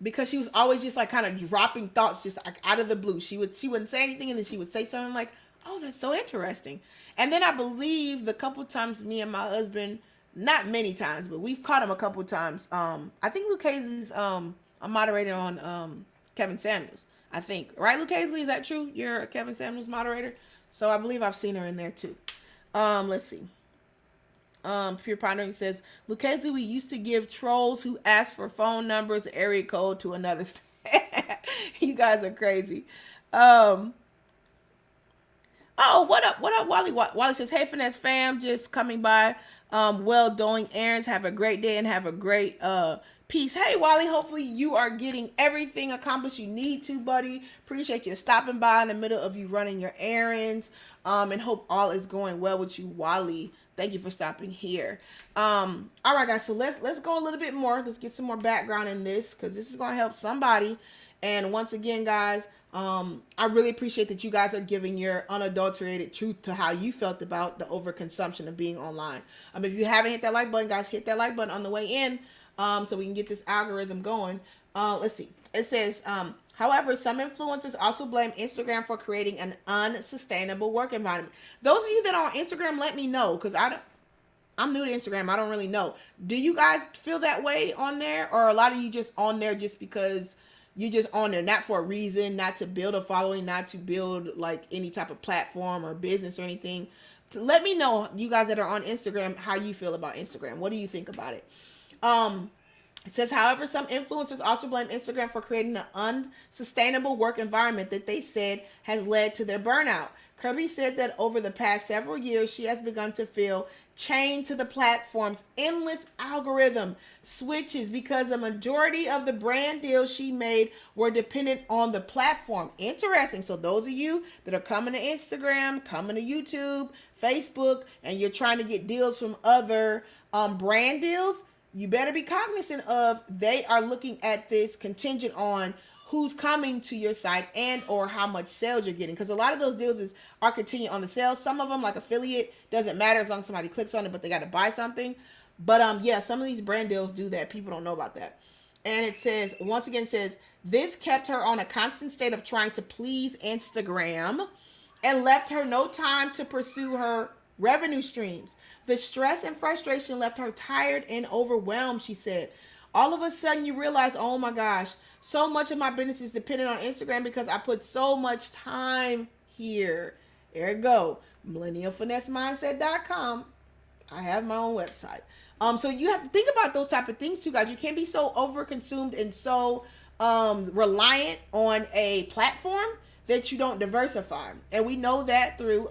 Because she was always just like kind of dropping thoughts just like out of the blue. She wouldn't say anything, and then she would say something like, oh, that's so interesting. And then I believe the couple times me and my husband, not many times, but we've caught him a couple times. I think Luke Hazley's a moderator on Kevin Samuels, I think. Right, Luke Hazley? Is that true? You're a Kevin Samuels moderator? So I believe I've seen her in there too. Let's see. Pure Pondering says, Luke Hazley, we used to give trolls who asked for phone numbers, area code to another state. You guys are crazy. Oh, what up, Wallie? Wallie says, hey, Finesse fam, just coming by. Well, doing errands. Have a great day and have a great peace. Hey, Wallie, hopefully you are getting everything accomplished you need to, buddy. Appreciate you stopping by in the middle of you running your errands. And hope all is going well with you, Wallie. Thank you for stopping here. All right, guys, so let's go a little bit more. Let's get some more background in this because this is going to help somebody. And once again, guys, I really appreciate that you guys are giving your unadulterated truth to how you felt about the overconsumption of being online. If you haven't hit that like button, guys, hit that like button on the way in, so we can get this algorithm going. Let's see. It says, however, some influencers also blame Instagram for creating an unsustainable work environment. Those of you that are on Instagram, let me know, because I'm new to Instagram. I don't really know. Do you guys feel that way on there? Or a lot of you just on there just because you're just on there, not for a reason, not to build a following, not to build like any type of platform or business or anything? Let me know, you guys that are on Instagram, how you feel about Instagram. What do you think about it? It says, however, some influencers also blame Instagram for creating an unsustainable work environment that they said has led to their burnout. Kirby said that over the past several years, she has begun to feel chained to the platform's endless algorithm switches because the majority of the brand deals she made were dependent on the platform. Interesting. So those of you that are coming to Instagram, coming to YouTube, Facebook, and you're trying to get deals from other brand deals, you better be cognizant of they are looking at this contingent on who's coming to your site and or how much sales you're getting, because a lot of those deals are contingent on the sales. Some of them, like affiliate, doesn't matter as long as somebody clicks on it, but they got to buy something. But yeah, some of these brand deals do that. People don't know about that. And it says, once again, says this kept her on a constant state of trying to please Instagram and left her no time to pursue her revenue streams. The stress and frustration left her tired and overwhelmed, she said. All of a sudden you realize, oh my gosh, so much of my business is dependent on Instagram because I put so much time here. There you go. millennialfinessemindset.com. I have my own website. So you have to think about those type of things too, guys. You can't be so overconsumed and so reliant on a platform that you don't diversify. And we know that through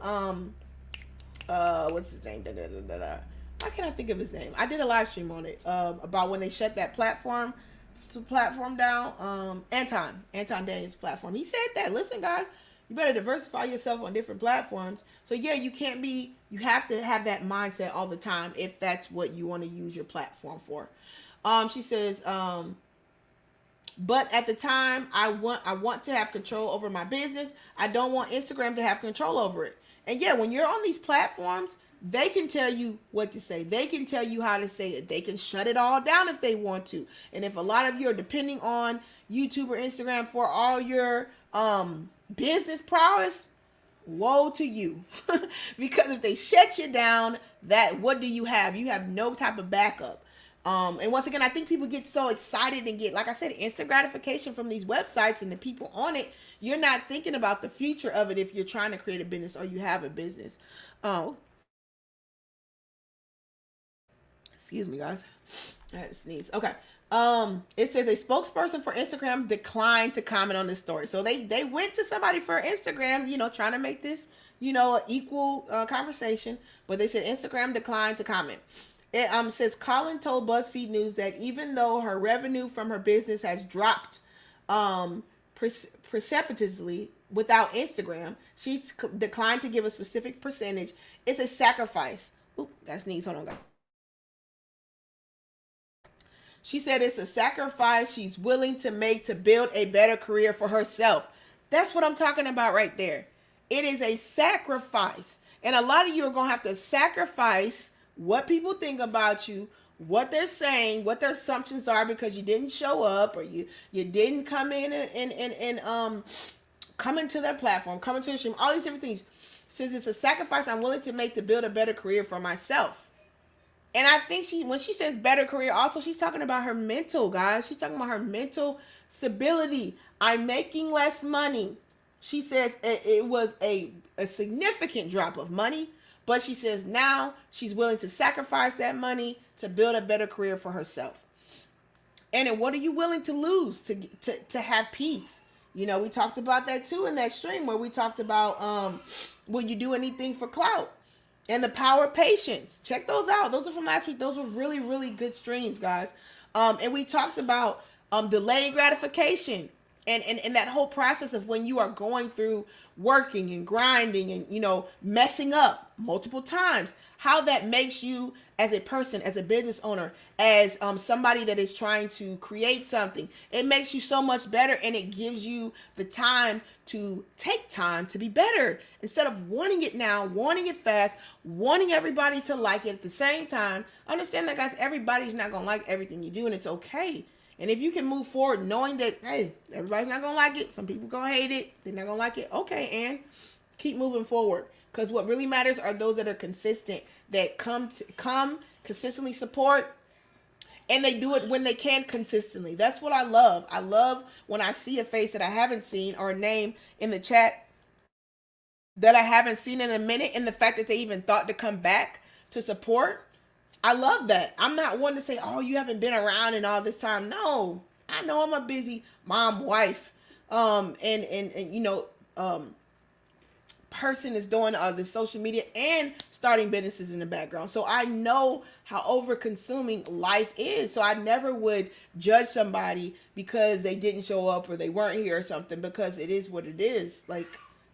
what's his name? Why can't I think of his name? I did a live stream on it about when they shut that platform down. Anton Daniels' platform. He said that, listen guys, you better diversify yourself on different platforms. So yeah, you have to have that mindset all the time if that's what you want to use your platform for. She says, but at the time I want to have control over my business. I don't want Instagram to have control over it. And yeah, when you're on these platforms, they can tell you what to say. They can tell you how to say it. They can shut it all down if they want to. And if a lot of you are depending on YouTube or Instagram for all your business prowess, woe to you. Because if they shut you down, what do you have? You have no type of backup. And once again, I think people get so excited and get, like I said, instant gratification from these websites and the people on it. You're not thinking about the future of it if you're trying to create a business or you have a business. Excuse me, guys. I had to sneeze. Okay. It says a spokesperson for Instagram declined to comment on this story. So they went to somebody for Instagram, trying to make this, an equal conversation. But they said Instagram declined to comment. It says Colin told BuzzFeed News that even though her revenue from her business has dropped precipitously without Instagram, she declined to give a specific percentage. It's a sacrifice. Oop, got to sneeze. Hold on, guys. She said it's a sacrifice she's willing to make to build a better career for herself. That's what I'm talking about right there. It is a sacrifice. And a lot of you are going to have to sacrifice what people think about you, what they're saying, what their assumptions are because you didn't show up or you didn't come in and come into their platform, come into the stream, all these different things. Says it's a sacrifice I'm willing to make to build a better career for myself. And I think when she says better career, also she's talking about her mental, guys. She's talking about her mental stability. I'm making less money. She says it was a significant drop of money, but she says now she's willing to sacrifice that money to build a better career for herself. And then what are you willing to lose to have peace? We talked about that too in that stream where we talked about will you do anything for clout? And the power of patience. Check those out. Those are from last week. Those were really, really good streams, guys. And we talked about delaying gratification and that whole process of when you are going through working and grinding and, messing up multiple times, how that makes you as a person, as a business owner, as somebody that is trying to create something. It makes you so much better and it gives you the time to take time to be better instead of wanting it now, wanting it fast, wanting everybody to like it at the same time. Understand that, guys, everybody's not going to like everything you do and it's okay. And if you can move forward knowing that, hey, everybody's not going to like it. Some people going to hate it. They're not going to like it. Okay, and keep moving forward. Because what really matters are those that are consistent, that come consistently support, and they do it when they can consistently. That's what I love. I love when I see a face that I haven't seen or a name in the chat that I haven't seen in a minute, and the fact that they even thought to come back to support. I love that. I'm not one to say, oh, you haven't been around in all this time. No, I know I'm a busy mom, wife, person is doing the social media and starting businesses in the background. So I know how over consuming life is. So I never would judge somebody because they didn't show up or they weren't here or something, because it is what it is. Like,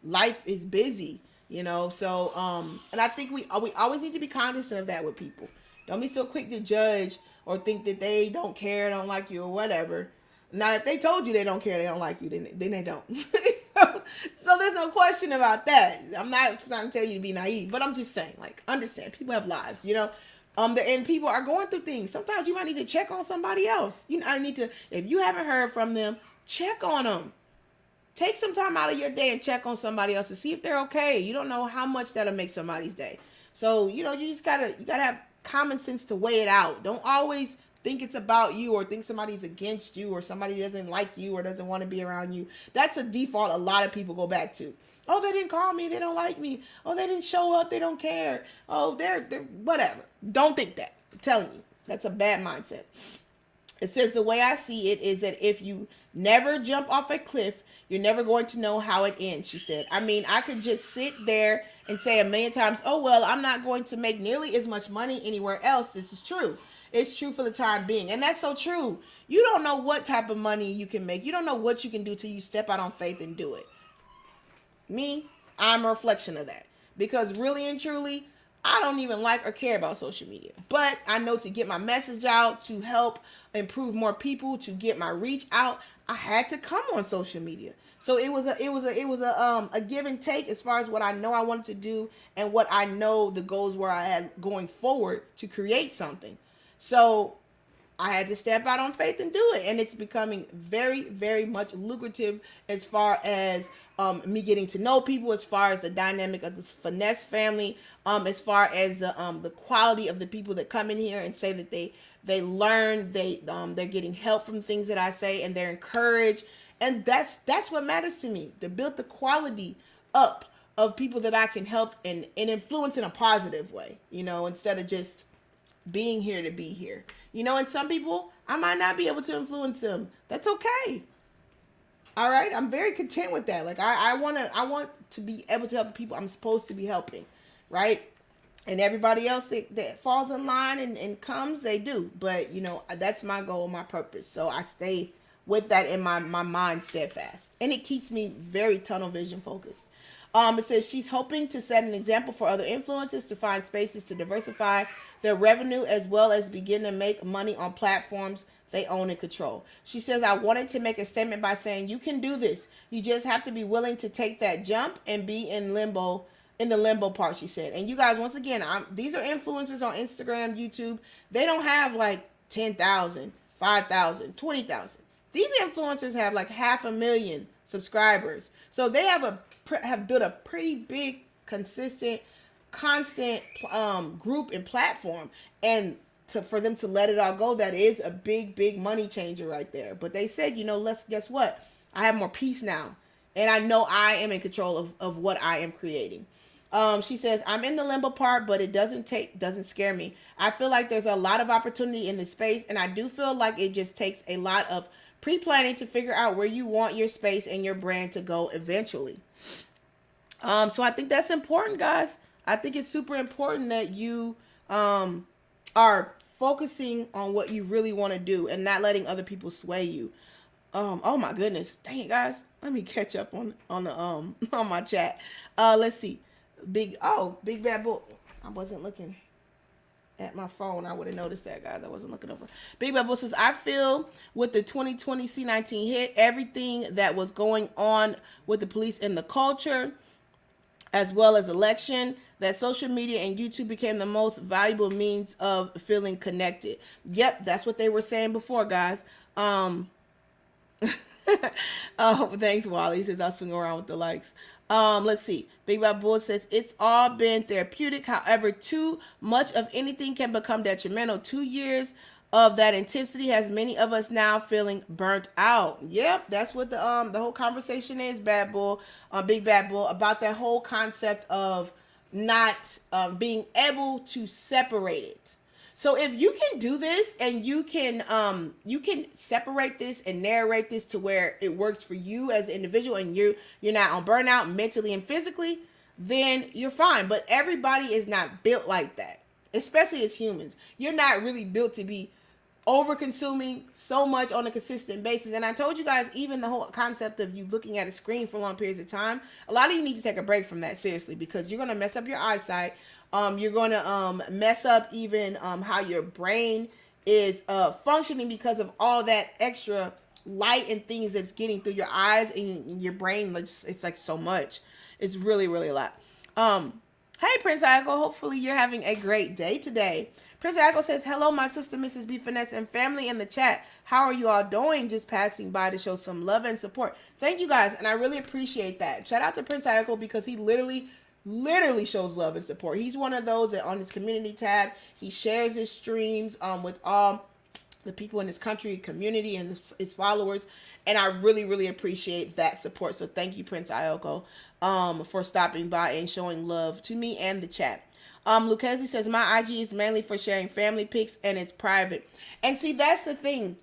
life is busy, so and I think we always need to be cognizant of that with people. Don't be so quick to judge or think that they don't care, don't like you or whatever. Now, if they told you they don't care, they don't like you, then they don't. So there's no question about that. I'm not trying to tell you to be naive, but I'm just saying, like, understand, people have lives, you know. And people are going through things. Sometimes you might need to check on somebody else. You know, I need to, if you haven't heard from them, check on them. Take some time out of your day and check on somebody else to see if they're okay. You don't know how much that'll make somebody's day. So, you know, you gotta have common sense to weigh it out. Don't always think it's about you, or think somebody's against you, or somebody doesn't like you or doesn't want to be around you. That's a default a lot of people go back to. Oh, they didn't call me, they don't like me. Oh, they didn't show up, they don't care. Oh, they're whatever. Don't think that. I'm telling you, that's a bad mindset. It says the way I see it is that if you never jump off a cliff, you're never going to know how it ends, she said. I mean, I could just sit there and say a million times, oh, well, I'm not going to make nearly as much money anywhere else. This is true. It's true for the time being. And that's so true. You don't know what type of money you can make. You don't know what you can do till you step out on faith and do it. Me, I'm a reflection of that. Because really and truly, I don't even like or care about social media. But I know to get my message out, to help improve more people, to get my reach out, I had to come on social media. So it was a give and take as far as what I know I wanted to do and what I know the goals were I had going forward to create something. So I had to step out on faith and do it. And it's becoming very, very much lucrative as far as me getting to know people, as far as the dynamic of the Finesse family, as far as the quality of the people that come in here and say that they learn, they're getting help from things that I say, and they're encouraged. And that's what matters to me, to build the quality up of people that I can help and influence in a positive way, you know, instead of just being here to be here. You know, and some people, I might not be able to influence them. That's okay. All right. I'm very content with that. Like I want to be able to help the people I'm supposed to be helping. Right. And everybody else that falls in line and comes, they do. But, you know, that's my goal, my purpose. So I stay with that in my mind steadfast. And it keeps me very tunnel vision focused. It says she's hoping to set an example for other influencers to find spaces to diversify their revenue, as well as begin to make money on platforms they own and control. She says, I wanted to make a statement by saying, you can do this. You just have to be willing to take that jump and be in the limbo part, she said. And you guys, once again, these are influencers on Instagram, YouTube. They don't have like 10,000, 5,000, 20,000. These influencers have like 500,000 subscribers. So they have built a pretty big, consistent, constant group and platform. And for them to let it all go, that is a big money changer right there. But they said, you know, guess what? I have more peace now. And I know I am in control of what I am creating. She says, I'm in the limbo part, but it doesn't scare me. I feel like there's a lot of opportunity in this space, and I do feel like it just takes a lot of pre-planning to figure out where you want your space and your brand to go eventually. So I think that's important, guys. I think it's super important that you are focusing on what you really want to do and not letting other people sway you. Oh my goodness. Dang it, guys. Let me catch up on the on my chat. Let's see. Big Bad Bull. I wasn't looking at my phone. I would have noticed that, guys. I wasn't looking over. Big Bad Bull says, I feel with the 2020 C-19 hit, everything that was going on with the police and the culture, as well as election, that social media and YouTube became the most valuable means of feeling connected. Yep, that's what they were saying before, guys. Oh, thanks, Wallie. He says, I'll swing around with the likes. Let's see. Big Bad Bull says, it's all been therapeutic. However, too much of anything can become detrimental. 2 years of that intensity has many of us now feeling burnt out. Yep, that's what the whole conversation is, Bad Bull, Big Bad Bull, about that whole concept of not being able to separate it. So if you can do this and you can separate this and narrate this to where it works for you as an individual and you're not on burnout mentally and physically, then you're fine. But everybody is not built like that, especially as humans. You're not really built to be over consuming so much on a consistent basis. And I told you guys, even the whole concept of you looking at a screen for long periods of time, a lot of you need to take a break from that, seriously, because you're going to mess up your eyesight. You're going to mess up even how your brain is functioning because of all that extra light and things that's getting through your eyes and your brain. Like, it's like so much. It's really, really a lot. Hey, Prince Ayako. Hopefully you're having a great day today. Prince Ayako says, hello, my sister, Mrs. B. Finesse, and family in the chat. How are you all doing? Just passing by to show some love and support. Thank you, guys, and I really appreciate that. Shout out to Prince Ayako because he literally shows love and support. He's one of those that on his community tab, he shares his streams with all the people in his country, community, and his followers. And I really, really appreciate that support. So thank you, Prince Ayoko, for stopping by and showing love to me and the chat. Lucchese says, my IG is mainly for sharing family pics and it's private. And see, that's the thing,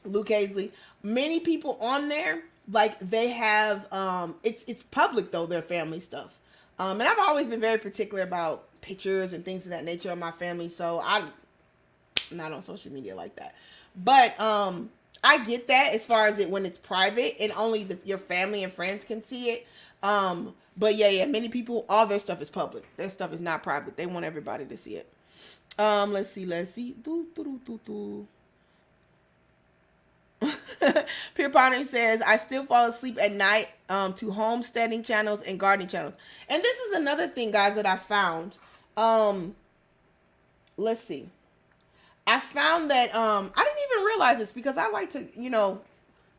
Lucchese. Many people on there, like, they have, it's public though, their family stuff. And I've always been very particular about pictures and things of that nature of my family. So I'm not on social media like that. But I get that as far as it when it's private and only your family and friends can see it. But yeah, many people, all their stuff is public. Their stuff is not private. They want everybody to see it. Let's see. Pierpont says, I still fall asleep at night to homesteading channels and gardening channels. And this is another thing, guys, that I found. Let's see. I found that I didn't even realize this because I like to,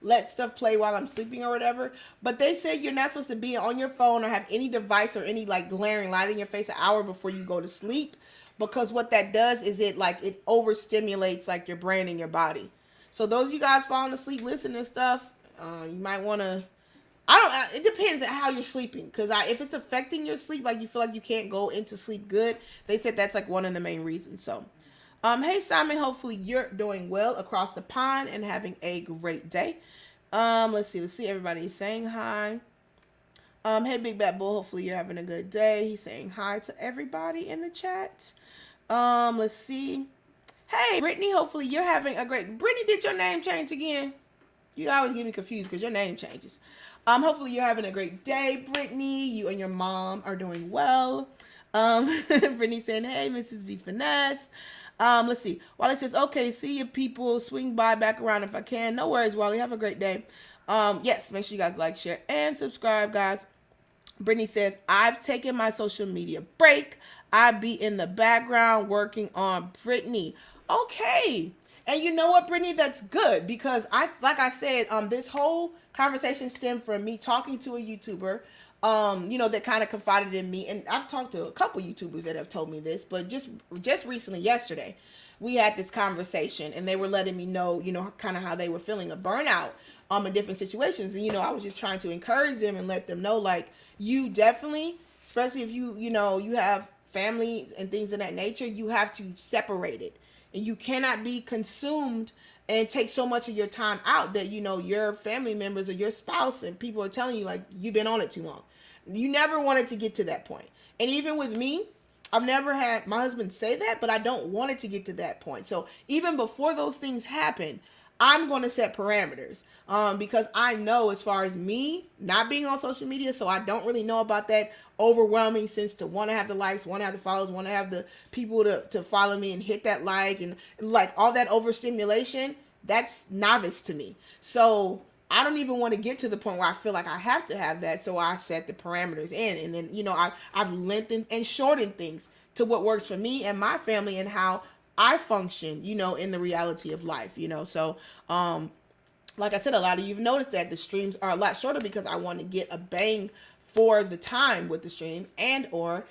let stuff play while I'm sleeping or whatever. But they said you're not supposed to be on your phone or have any device or any like glaring light in your face an hour before you go to sleep, because what that does is it overstimulates like your brain and your body. So those of you guys falling asleep listening to stuff, you might want to. It depends on how you're sleeping, because if it's affecting your sleep, like you feel like you can't go into sleep good, they said that's like one of the main reasons. So. Hey Simon, hopefully you're doing well across the pond and having a great day. Let's see. Everybody's saying hi. Hey Big Bad Bull, hopefully you're having a good day. He's saying hi to everybody in the chat. Let's see. Hey Brittany, hopefully you're having a great. Brittany, did your name change again? You always get me confused because your name changes. Hopefully you're having a great day, Brittany. You and your mom are doing well. Brittany saying, hey Mrs. B Finesse. Let's see. Wallie says, okay, see you people. Swing by back around if I can. No worries, Wallie. Have a great day. Yes, make sure you guys like, share, and subscribe, guys. Brittany says, I've taken my social media break. I be in the background working on Brittany. Okay. And you know what, Brittany? That's good because like I said, this whole conversation stemmed from me talking to a YouTuber that kind of confided in me. And I've talked to a couple YouTubers that have told me this, but just recently, yesterday, we had this conversation and they were letting me know, kind of how they were feeling a burnout, in different situations. And, I was just trying to encourage them and let them know, like, you definitely, especially if you have family and things of that nature, you have to separate it and you cannot be consumed and take so much of your time out that, your family members or your spouse and people are telling you, like, you've been on it too long. You never wanted to get to that point. And even with me, I've never had my husband say that, but I don't want it to get to that point. So even before those things happen, I'm going to set parameters because I know as far as me not being on social media, so I don't really know about that overwhelming sense to want to have the likes, want to have the follows, want to have the people to follow me and hit that like and like all that overstimulation. That's novice to me. So I don't even want to get to the point where I feel like I have to have that. So I set the parameters in. And then, I've lengthened and shortened things to what works for me and my family and how I function, in the reality of life, So, like I said, a lot of you've noticed that the streams are a lot shorter because I want to get a bang for the time with the stream and or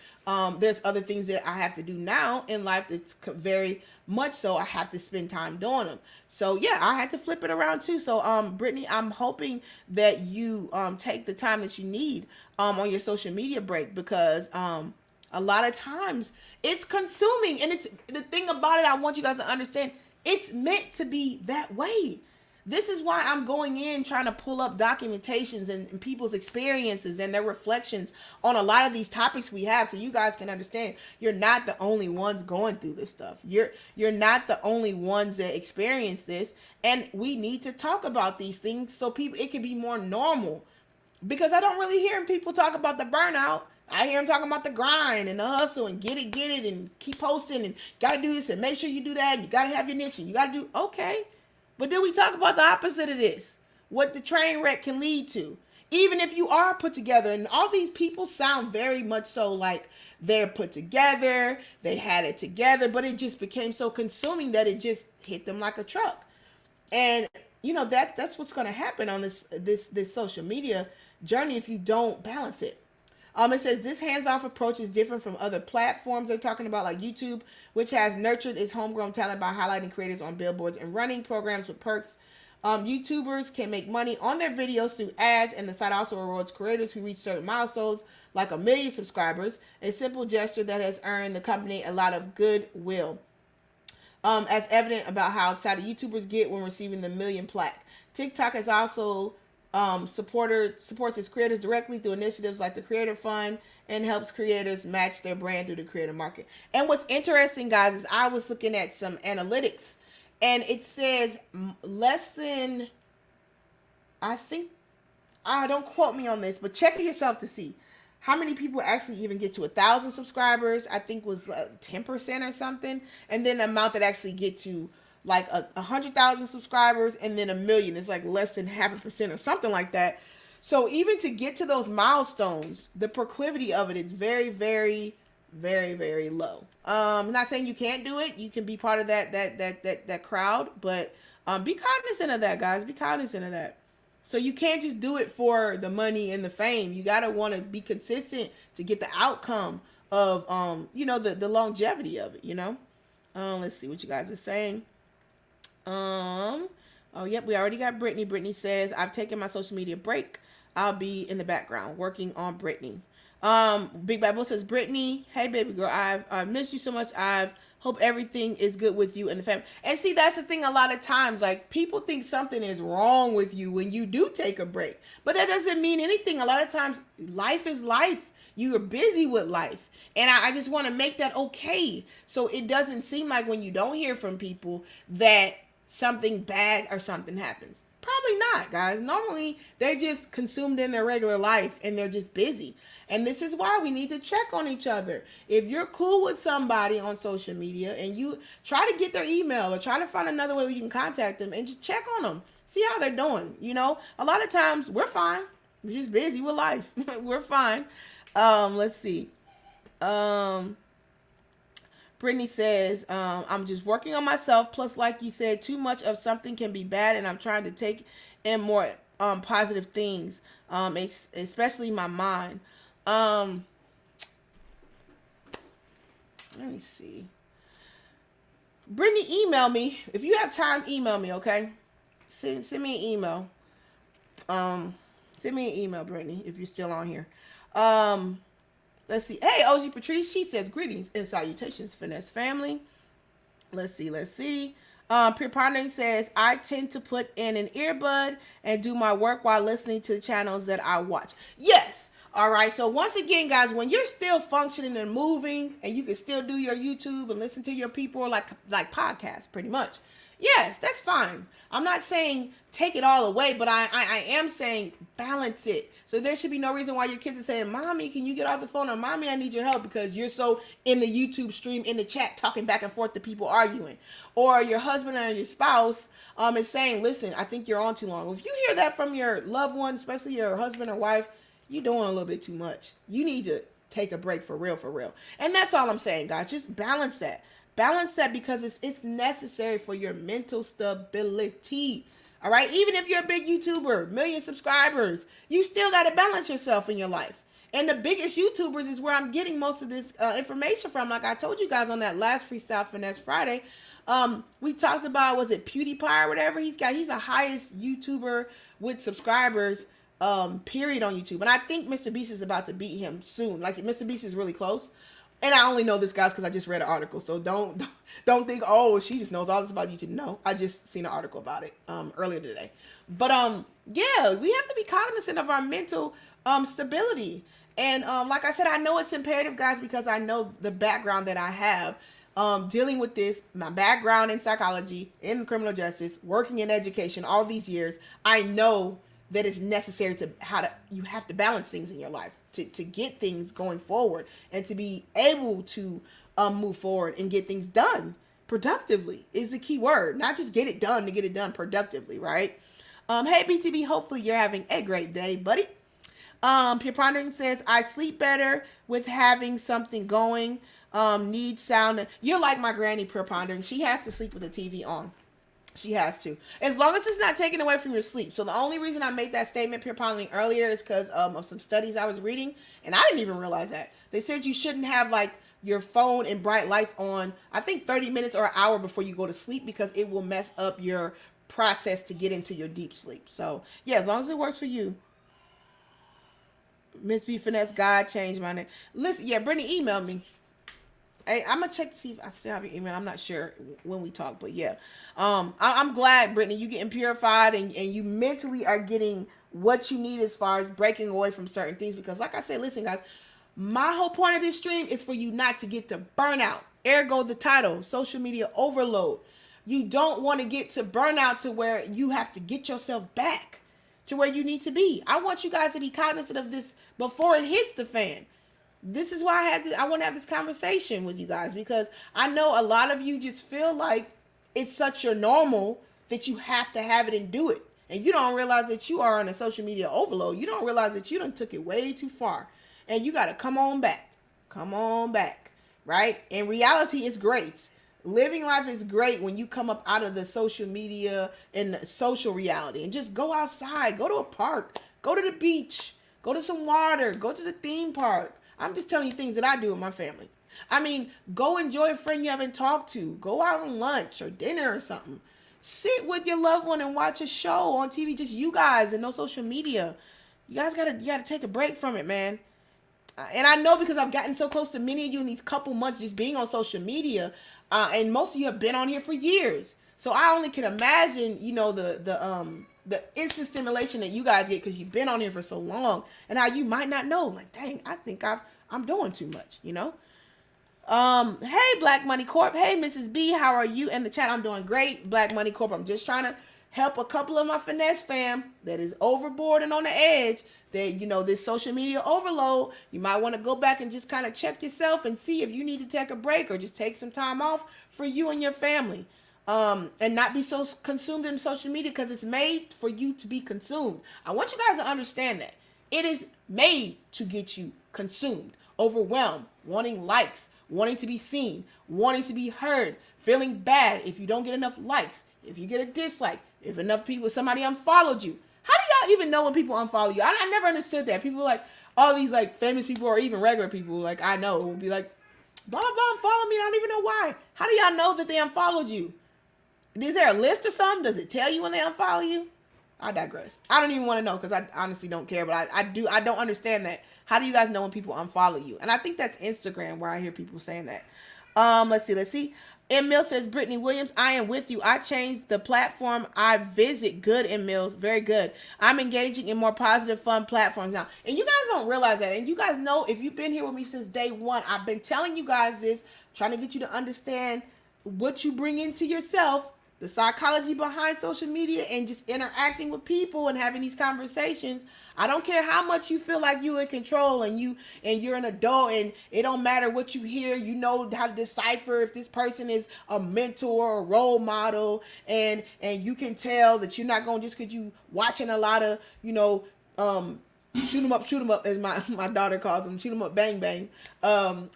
there's other things that I have to do now in life that's very much so I have to spend time doing them. So yeah, I had to flip it around too. So Brittany, I'm hoping that you take the time that you need on your social media break because a lot of times it's consuming. And it's the thing about it, I want you guys to understand, it's meant to be that way. This is why I'm going in trying to pull up documentations and people's experiences and their reflections on a lot of these topics we have so you guys can understand you're not the only ones going through this stuff. You're not the only ones that experience this, and we need to talk about these things so it can be more normal, because I don't really hear people talk about the burnout. I hear them talking about the grind and the hustle and get it and keep posting and got to do this and make sure you do that and you got to have your niche and you got to do, okay. But then we talk about the opposite of this, what the train wreck can lead to. Even if you are put together, and all these people sound very much so like they're put together, they had it together, but it just became so consuming that it just hit them like a truck. And that's what's going to happen on this social media journey if you don't balance it. It says this hands-off approach is different from other platforms they're talking about, like YouTube, which has nurtured its homegrown talent by highlighting creators on billboards and running programs with perks. YouTubers can make money on their videos through ads, and the site also rewards creators who reach certain milestones, like 1 million subscribers, a simple gesture that has earned the company a lot of goodwill. As evident about how excited YouTubers get when receiving the million plaque. TikTok has also supports its creators directly through initiatives like the Creator Fund and helps creators match their brand through the creator market. And what's interesting, guys, is I was looking at some analytics, and it says less than, don't quote me on this, but check it yourself to see how many people actually even get to 1,000 subscribers. I think was 10% or something. And then the amount that actually get to like 100,000 subscribers, and then 1 million is like less than 0.5% or something like that. So even to get to those milestones, the proclivity of it is very, very, very, very low. I'm not saying you can't do it. You can be part of that crowd, but be cognizant of that, guys. Be cognizant of that. So you can't just do it for the money and the fame. You gotta want to be consistent to get the outcome of the longevity of it. Let's see what you guys are saying. Oh, yep, we already got Brittany. Brittany says, I've taken my social media break. I'll be in the background working on Brittany. Big Bible says, Brittany, hey, baby girl, I've missed you so much. Hope everything is good with you and the family. And see, that's the thing. A lot of times, like, people think something is wrong with you when you do take a break. But that doesn't mean anything. A lot of times, life is life. You are busy with life. And I just want to make that okay. So it doesn't seem like when you don't hear from people that something bad or something happens. Probably not, guys. Normally, they're just consumed in their regular life and they're just busy. And this is why we need to check on each other. If you're cool with somebody on social media and you try to get their email or try to find another way where you can contact them and just check on them, see how they're doing. A lot of times we're fine. We're just busy with life. We're fine. Let's see. Brittany says, I'm just working on myself. Plus, like you said, too much of something can be bad, and I'm trying to take in more positive things, especially my mind. Let me see. Brittany, email me. If you have time, email me, okay? Send me an email. Send me an email, Brittany, if you're still on here. Let's see. Hey, OG Patrice, she says, greetings and salutations, Finesse family. Let's see. Pierpont says, I tend to put in an earbud and do my work while listening to channels that I watch. Yes. All right. So once again, guys, when you're still functioning and moving and you can still do your YouTube and listen to your people like podcasts, pretty much. Yes, that's fine. I'm not saying take it all away, but I am saying balance it. So there should be no reason why your kids are saying, Mommy, can you get off the phone? Or Mommy, I need your help, because you're so in the YouTube stream, in the chat, talking back and forth to people arguing. Or your husband or your spouse is saying, listen, I think you're on too long. If you hear that from your loved one, especially your husband or wife, you're doing a little bit too much. You need to take a break for real, for real. And that's all I'm saying, guys. Just balance that. Balance that, because it's necessary for your mental stability. All right. Even if you're a big YouTuber, million subscribers, you still got to balance yourself in your life. And the biggest YouTubers is where I'm getting most of this information from. Like I told you guys on that last Freestyle Finesse Friday, we talked about, was it PewDiePie or whatever? He's the highest YouTuber with subscribers, period, on YouTube. And I think Mr. Beast is about to beat him soon. Like, Mr. Beast is really close. And I only know this, guys, because I just read an article. So don't think, oh, she just knows all this about YouTube. No, I just seen an article about it earlier today. But yeah, we have to be cognizant of our mental stability. And like I said, I know it's imperative, guys, because I know the background that I have dealing with this. My background in psychology, in criminal justice, working in education, all these years. I know that it's necessary you have to balance things in your life to get things going forward and to be able to move forward and get things done. productively is the key word. Not just get it done to get it done productively, right? Hey BTB, hopefully you're having a great day, buddy. Pierpont says, I sleep better with having something going. Need sound. You're like my granny, Pierpont. She has to sleep with the TV on. She has to. As long as it's not taken away from your sleep. So the only reason I made that statement, Pierpont, earlier is because of some studies I was reading. And I didn't even realize that. They said you shouldn't have like your phone and bright lights on, I think 30 minutes or an hour before you go to sleep, because it will mess up your process to get into your deep sleep. So yeah, as long as it works for you. Miss B Finesse, God changed my name. Listen, yeah, Brittany emailed me. Hey, I'm gonna check to see if I still have your email. I'm not sure when we talk, but yeah. I'm glad, Brittany, you getting purified and you mentally are getting what you need as far as breaking away from certain things. Because like I said, listen, guys, my whole point of this stream is for you not to get to burnout. Ergo the title, social media overload. You don't want to get to burnout to where you have to get yourself back to where you need to be. I want you guys to be cognizant of this before it hits the fan. This is why I want to have this conversation with you guys, because I know a lot of you just feel like it's such your normal that you have to have it and do it. And you don't realize that you are on a social media overload. You don't realize that you done took it way too far. And you got to come on back. Come on back. Right? In reality, it's great. Living life is great when you come up out of the social media and social reality and just go outside, go to a park, go to the beach, go to some water, go to the theme park. I'm just telling you things that I do with my family. I mean, go enjoy a friend you haven't talked to. Go out on lunch or dinner or something. Sit with your loved one and watch a show on TV, just you guys and no social media. You guys gotta take a break from it, man. And I know because I've gotten so close to many of you in these couple months just being on social media, and most of you have been on here for years. So I only can imagine, you know, the instant stimulation that you guys get because you've been on here for so long, and how you might not know, like, dang, I think I'm doing too much, you know. Hey Black Money Corp, hey Mrs. B, how are you? In the chat, I'm doing great, Black Money Corp. I'm just trying to help a couple of my finesse fam that is overboard and on the edge. That, you know, this social media overload, you might want to go back and just kind of check yourself and see if you need to take a break or just take some time off for you and your family. And not be so consumed in social media, because it's made for you to be consumed. I want you guys to understand that it is made to get you consumed, overwhelmed, wanting likes, wanting to be seen, wanting to be heard, feeling bad if you don't get enough likes, if you get a dislike, if enough people, somebody unfollowed you. How do y'all even know when people unfollow you? I never understood that. People like, all these like famous people or even regular people, like I know, will be like, blah, blah, blah, unfollow me. I don't even know why. How do y'all know that they unfollowed you? Is there a list or something? Does it tell you when they unfollow you? I digress. I don't even want to know, because I honestly don't care, but I don't understand that. How do you guys know when people unfollow you? And I think that's Instagram where I hear people saying that. Let's see. Emil says, Brittany Williams, I am with you. I changed the platform I visit. Good, Emil. Very good. I'm engaging in more positive, fun platforms now. And you guys don't realize that. And you guys know, if you've been here with me since day one, I've been telling you guys this, trying to get you to understand what you bring into yourself, the psychology behind social media, and just interacting with people and having these conversations. I don't care how much you feel like you're in control and you're an adult and it don't matter what you hear. You know how to decipher if this person is a mentor or a role model, and you can tell that you're not going just because you watching a lot of, you know, shoot 'em up, as my daughter calls them, shoot 'em up, bang bang,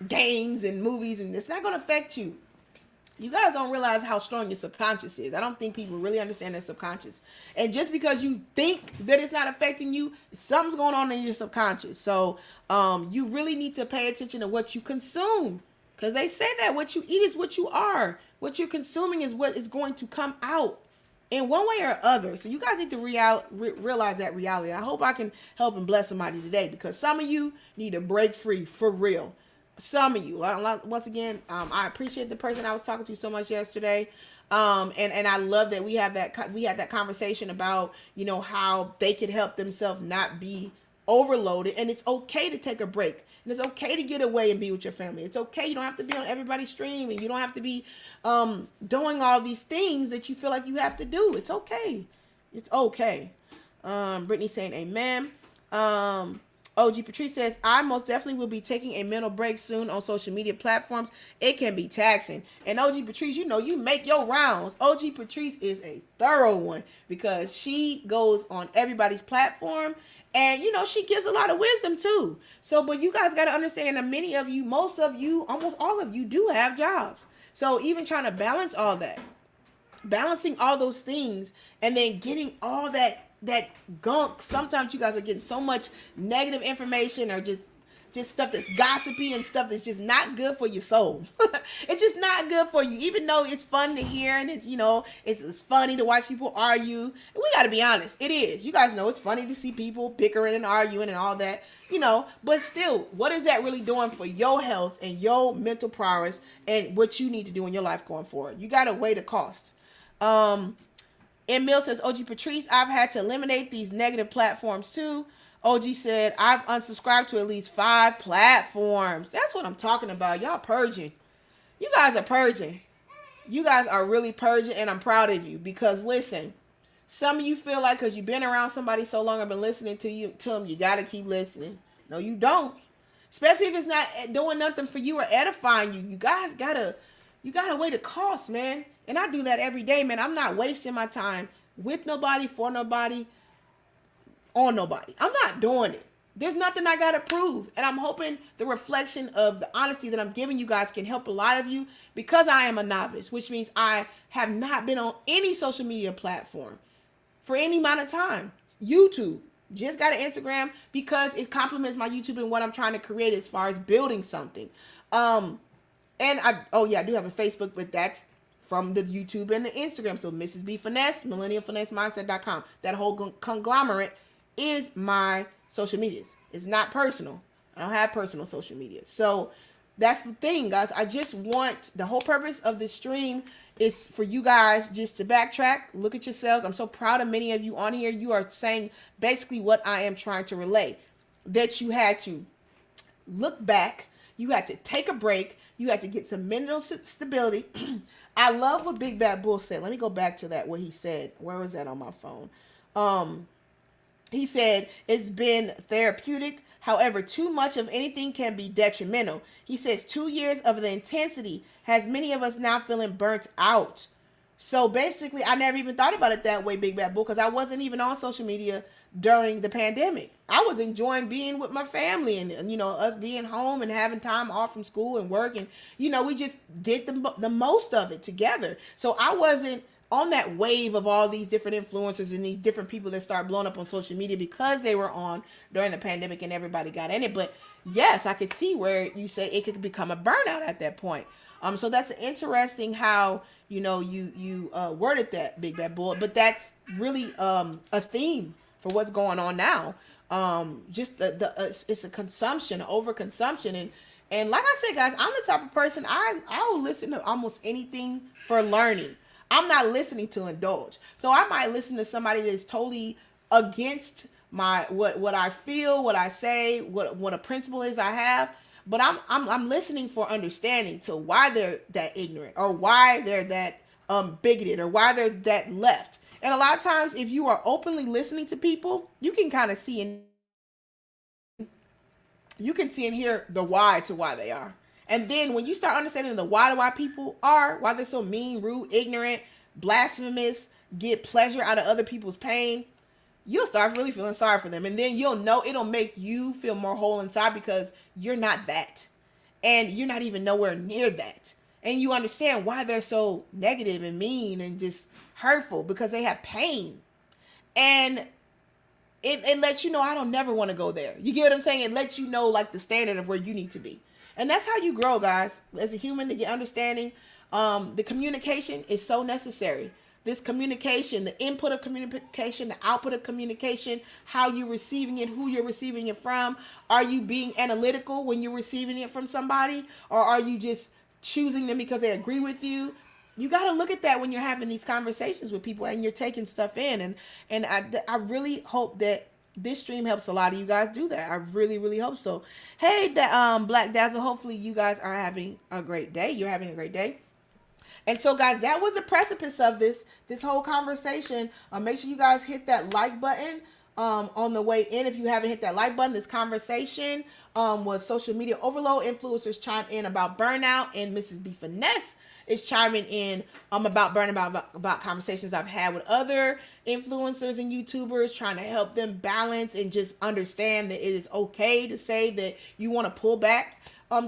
games and movies, and it's not going to affect you. You guys don't realize how strong your subconscious is. I don't think people really understand their subconscious. And just because you think that it's not affecting you, something's going on in your subconscious. So you really need to pay attention to what you consume. Because they say that what you eat is what you are. What you're consuming is what is going to come out in one way or other. So you guys need to realize that reality. I hope I can help and bless somebody today, because some of you need to break free for real. Some of you, once again, I appreciate the person I was talking to so much yesterday, and I love that we had that conversation about, you know, how they could help themselves not be overloaded, and it's okay to take a break, and it's okay to get away and be with your family. It's okay. You don't have to be on everybody's stream, and you don't have to be doing all these things that you feel like you have to do. It's okay. It's okay. Brittany saying amen. OG Patrice says, I most definitely will be taking a mental break soon on social media platforms. It can be taxing. And OG Patrice, you know, you make your rounds. OG Patrice is a thorough one because she goes on everybody's platform. And, you know, she gives a lot of wisdom too. So, but you guys got to understand that many of you, most of you, almost all of you do have jobs. So even trying to balance all that, balancing all those things and then getting all that gunk. Sometimes you guys are getting so much negative information or just stuff that's gossipy and stuff that's just not good for your soul. It's just not good for you, even though it's fun to hear and it's, you know, it's funny to watch people argue. And we got to be honest, it is. You guys know it's funny to see people bickering and arguing and all that, you know, but still, what is that really doing for your health and your mental prowess and what you need to do in your life going forward? You got to weigh the cost. Emil says, OG Patrice, I've had to eliminate these negative platforms too. OG said, I've unsubscribed to at least 5 platforms. That's what I'm talking about. Y'all purging. You guys are purging. You guys are really purging, and I'm proud of you because listen, some of you feel like because you've been around somebody so long, I've been listening to them, you got to keep listening. No, you don't. Especially if it's not doing nothing for you or edifying you. You guys gotta weigh the cost, man. And I do that every day, man. I'm not wasting my time with nobody, for nobody, on nobody. I'm not doing it. There's nothing I got to prove. And I'm hoping the reflection of the honesty that I'm giving you guys can help a lot of you because I am a novice, which means I have not been on any social media platform for any amount of time. YouTube. Just got an Instagram because it complements my YouTube and what I'm trying to create as far as building something. And I do have a Facebook, but that's from the YouTube and the Instagram. So Mrs. B Finesse, millennialfinessemindset.com. That whole conglomerate is my social medias. It's not personal. I don't have personal social media. So that's the thing, guys. I just want, the whole purpose of this stream is for you guys just to backtrack, look at yourselves. I'm so proud of many of you on here. You are saying basically what I am trying to relay, that you had to look back. You had to take a break. You had to get some mental stability. I love what Big Bad Bull said. Let me go back to that, what he said. Where was that on my phone? He said, it's been therapeutic. However, too much of anything can be detrimental. He says 2 years of the intensity has many of us now feeling burnt out. So basically, I never even thought about it that way, Big Bad Bull, because I wasn't even on social media during the pandemic. I was enjoying being with my family and you know, us being home and having time off from school and work. And, you know, we just did the most of it together. So I wasn't on that wave of all these different influencers and these different people that start blowing up on social media because they were on during the pandemic and everybody got in it. But yes, I could see where you say it could become a burnout at that point. So that's interesting how, you know, you worded that, Big Bad Bull, but that's really a theme for what's going on now. Just it's a consumption, overconsumption. And like I said, guys, I'm the type of person, I will listen to almost anything for learning. I'm not listening to indulge. So I might listen to somebody that's totally against my what I feel, what I say, what a principle is I have. But I'm listening for understanding to why they're that ignorant or why they're that bigoted or why they're that left. And a lot of times, if you are openly listening to people, you can kind of see and hear the why to why they are. And then when you start understanding the why people are, why they're so mean, rude, ignorant, blasphemous, get pleasure out of other people's pain, you'll start really feeling sorry for them. And then you'll know it'll make you feel more whole inside because you're not that. And you're not even nowhere near that. And you understand why they're so negative and mean and just hurtful because they have pain. And it lets you know I don't never want to go there. You get what I'm saying? It lets you know like the standard of where you need to be. And that's how you grow, guys. As a human, to get understanding, the communication is so necessary. This communication, the input of communication, the output of communication, how you're receiving it, who you're receiving it from. Are you being analytical when you're receiving it from somebody? Or are you just choosing them because they agree with you? You got to look at that when you're having these conversations with people and you're taking stuff in. And I really hope that this stream helps a lot of you guys do that. I really, really hope so. Hey, Black Dazzle, hopefully you guys are having a great day. You're having a great day. And so, guys, that was the precipice of this whole conversation. Make sure you guys hit that like button. on the way in. If you haven't hit that like button, this conversation was social media overload. Influencers chime in about burnout, and Mrs. B Finesse is chiming in about burnout, about conversations I've had with other influencers and YouTubers, trying to help them balance and just understand that it is okay to say that you want to pull back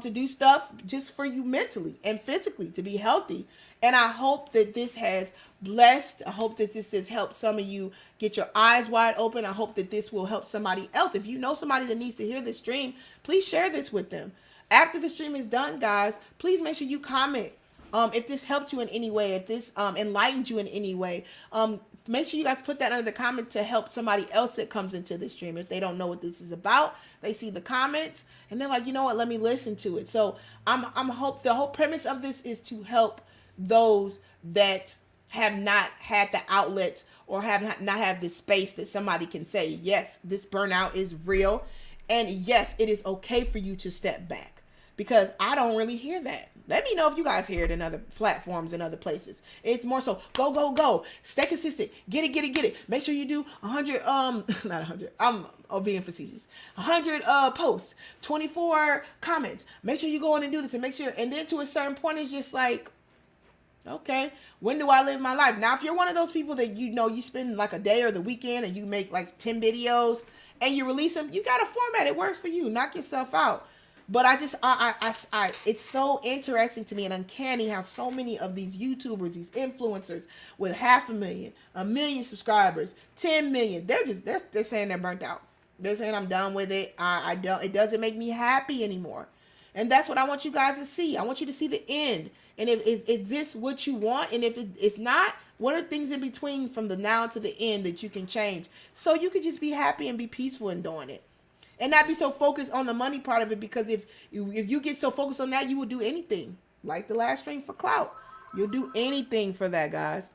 to do stuff just for you mentally and physically to be healthy. And I hope that this has blessed. I hope that this has helped some of you get your eyes wide open. I hope that this will help somebody else. If you know somebody that needs to hear this stream, please share this with them. After the stream is done, guys, please make sure you comment if this helped you in any way, if this enlightened you in any way. Make sure you guys put that under the comment to help somebody else that comes into the stream. If they don't know what this is about, they see the comments and they're like, you know what, let me listen to it. So the whole premise of this is to help those that have not had the outlet or have not have this space that somebody can say, yes, this burnout is real. And yes, it is okay for you to step back, because I don't really hear that. Let me know if you guys hear it in other platforms and other places. It's more so go, go, go. Stay consistent. Get it, get it, get it. Make sure you do 100, not 100. I'm being facetious. 100 posts, 24 comments. Make sure you go in and do this and make sure. And then to a certain point, it's just like, okay, when do I live my life? Now, if you're one of those people that you spend like a day or the weekend and you make like 10 videos and you release them, you got a format. It works for you. Knock yourself out. But it's so interesting to me and uncanny how so many of these YouTubers, these influencers with 500,000, 1 million subscribers, 10 million, they're saying they're burnt out. They're saying I'm done with it. It doesn't make me happy anymore. And that's what I want you guys to see. I want you to see the end. And if is this what you want? And if it's not, what are things in between from the now to the end that you can change so you could just be happy and be peaceful in doing it? And not be so focused on the money part of it, because if you get so focused on that, you will do anything. Like the last stream for clout. You'll do anything for that, guys.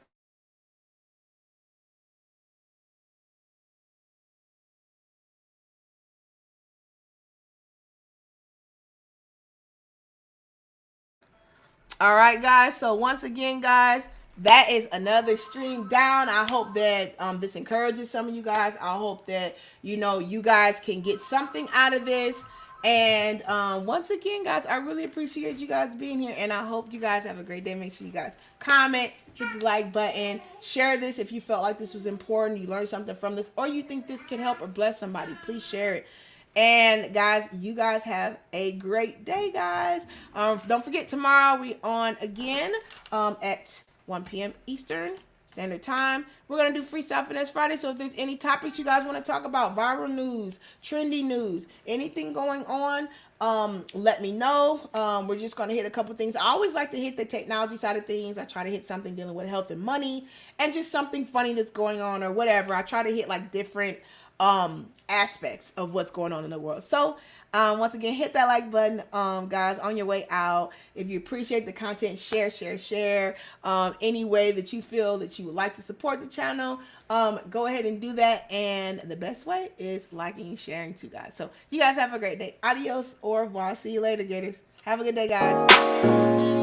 All right, guys. So once again, guys, that is another stream down. I hope that this encourages some of you guys. I hope that you guys can get something out of this. And once again, guys, I really appreciate you guys being here, and I hope you guys have a great day. Make sure you guys comment, hit the like button, share this if you felt like this was important, you learned something from this, or you think this could help or bless somebody. Please share it. And guys, you guys have a great day, guys. Don't forget, tomorrow we on again at 1 p.m. Eastern Standard Time. We're going to do Freestyle Finesse Friday. So if there's any topics you guys want to talk about, viral news, trendy news, anything going on, let me know. We're just going to hit a couple things. I always like to hit the technology side of things. I try to hit something dealing with health and money and just something funny that's going on or whatever. I try to hit like different aspects of what's going on in the world. So once again, hit that like button, guys, on your way out. If you appreciate the content, share any way that you feel that you would like to support the channel. Go ahead and do that, and the best way is liking and sharing too, guys. So you guys have a great day. Adios, au revoir. See you later, Gators. Have a good day, guys.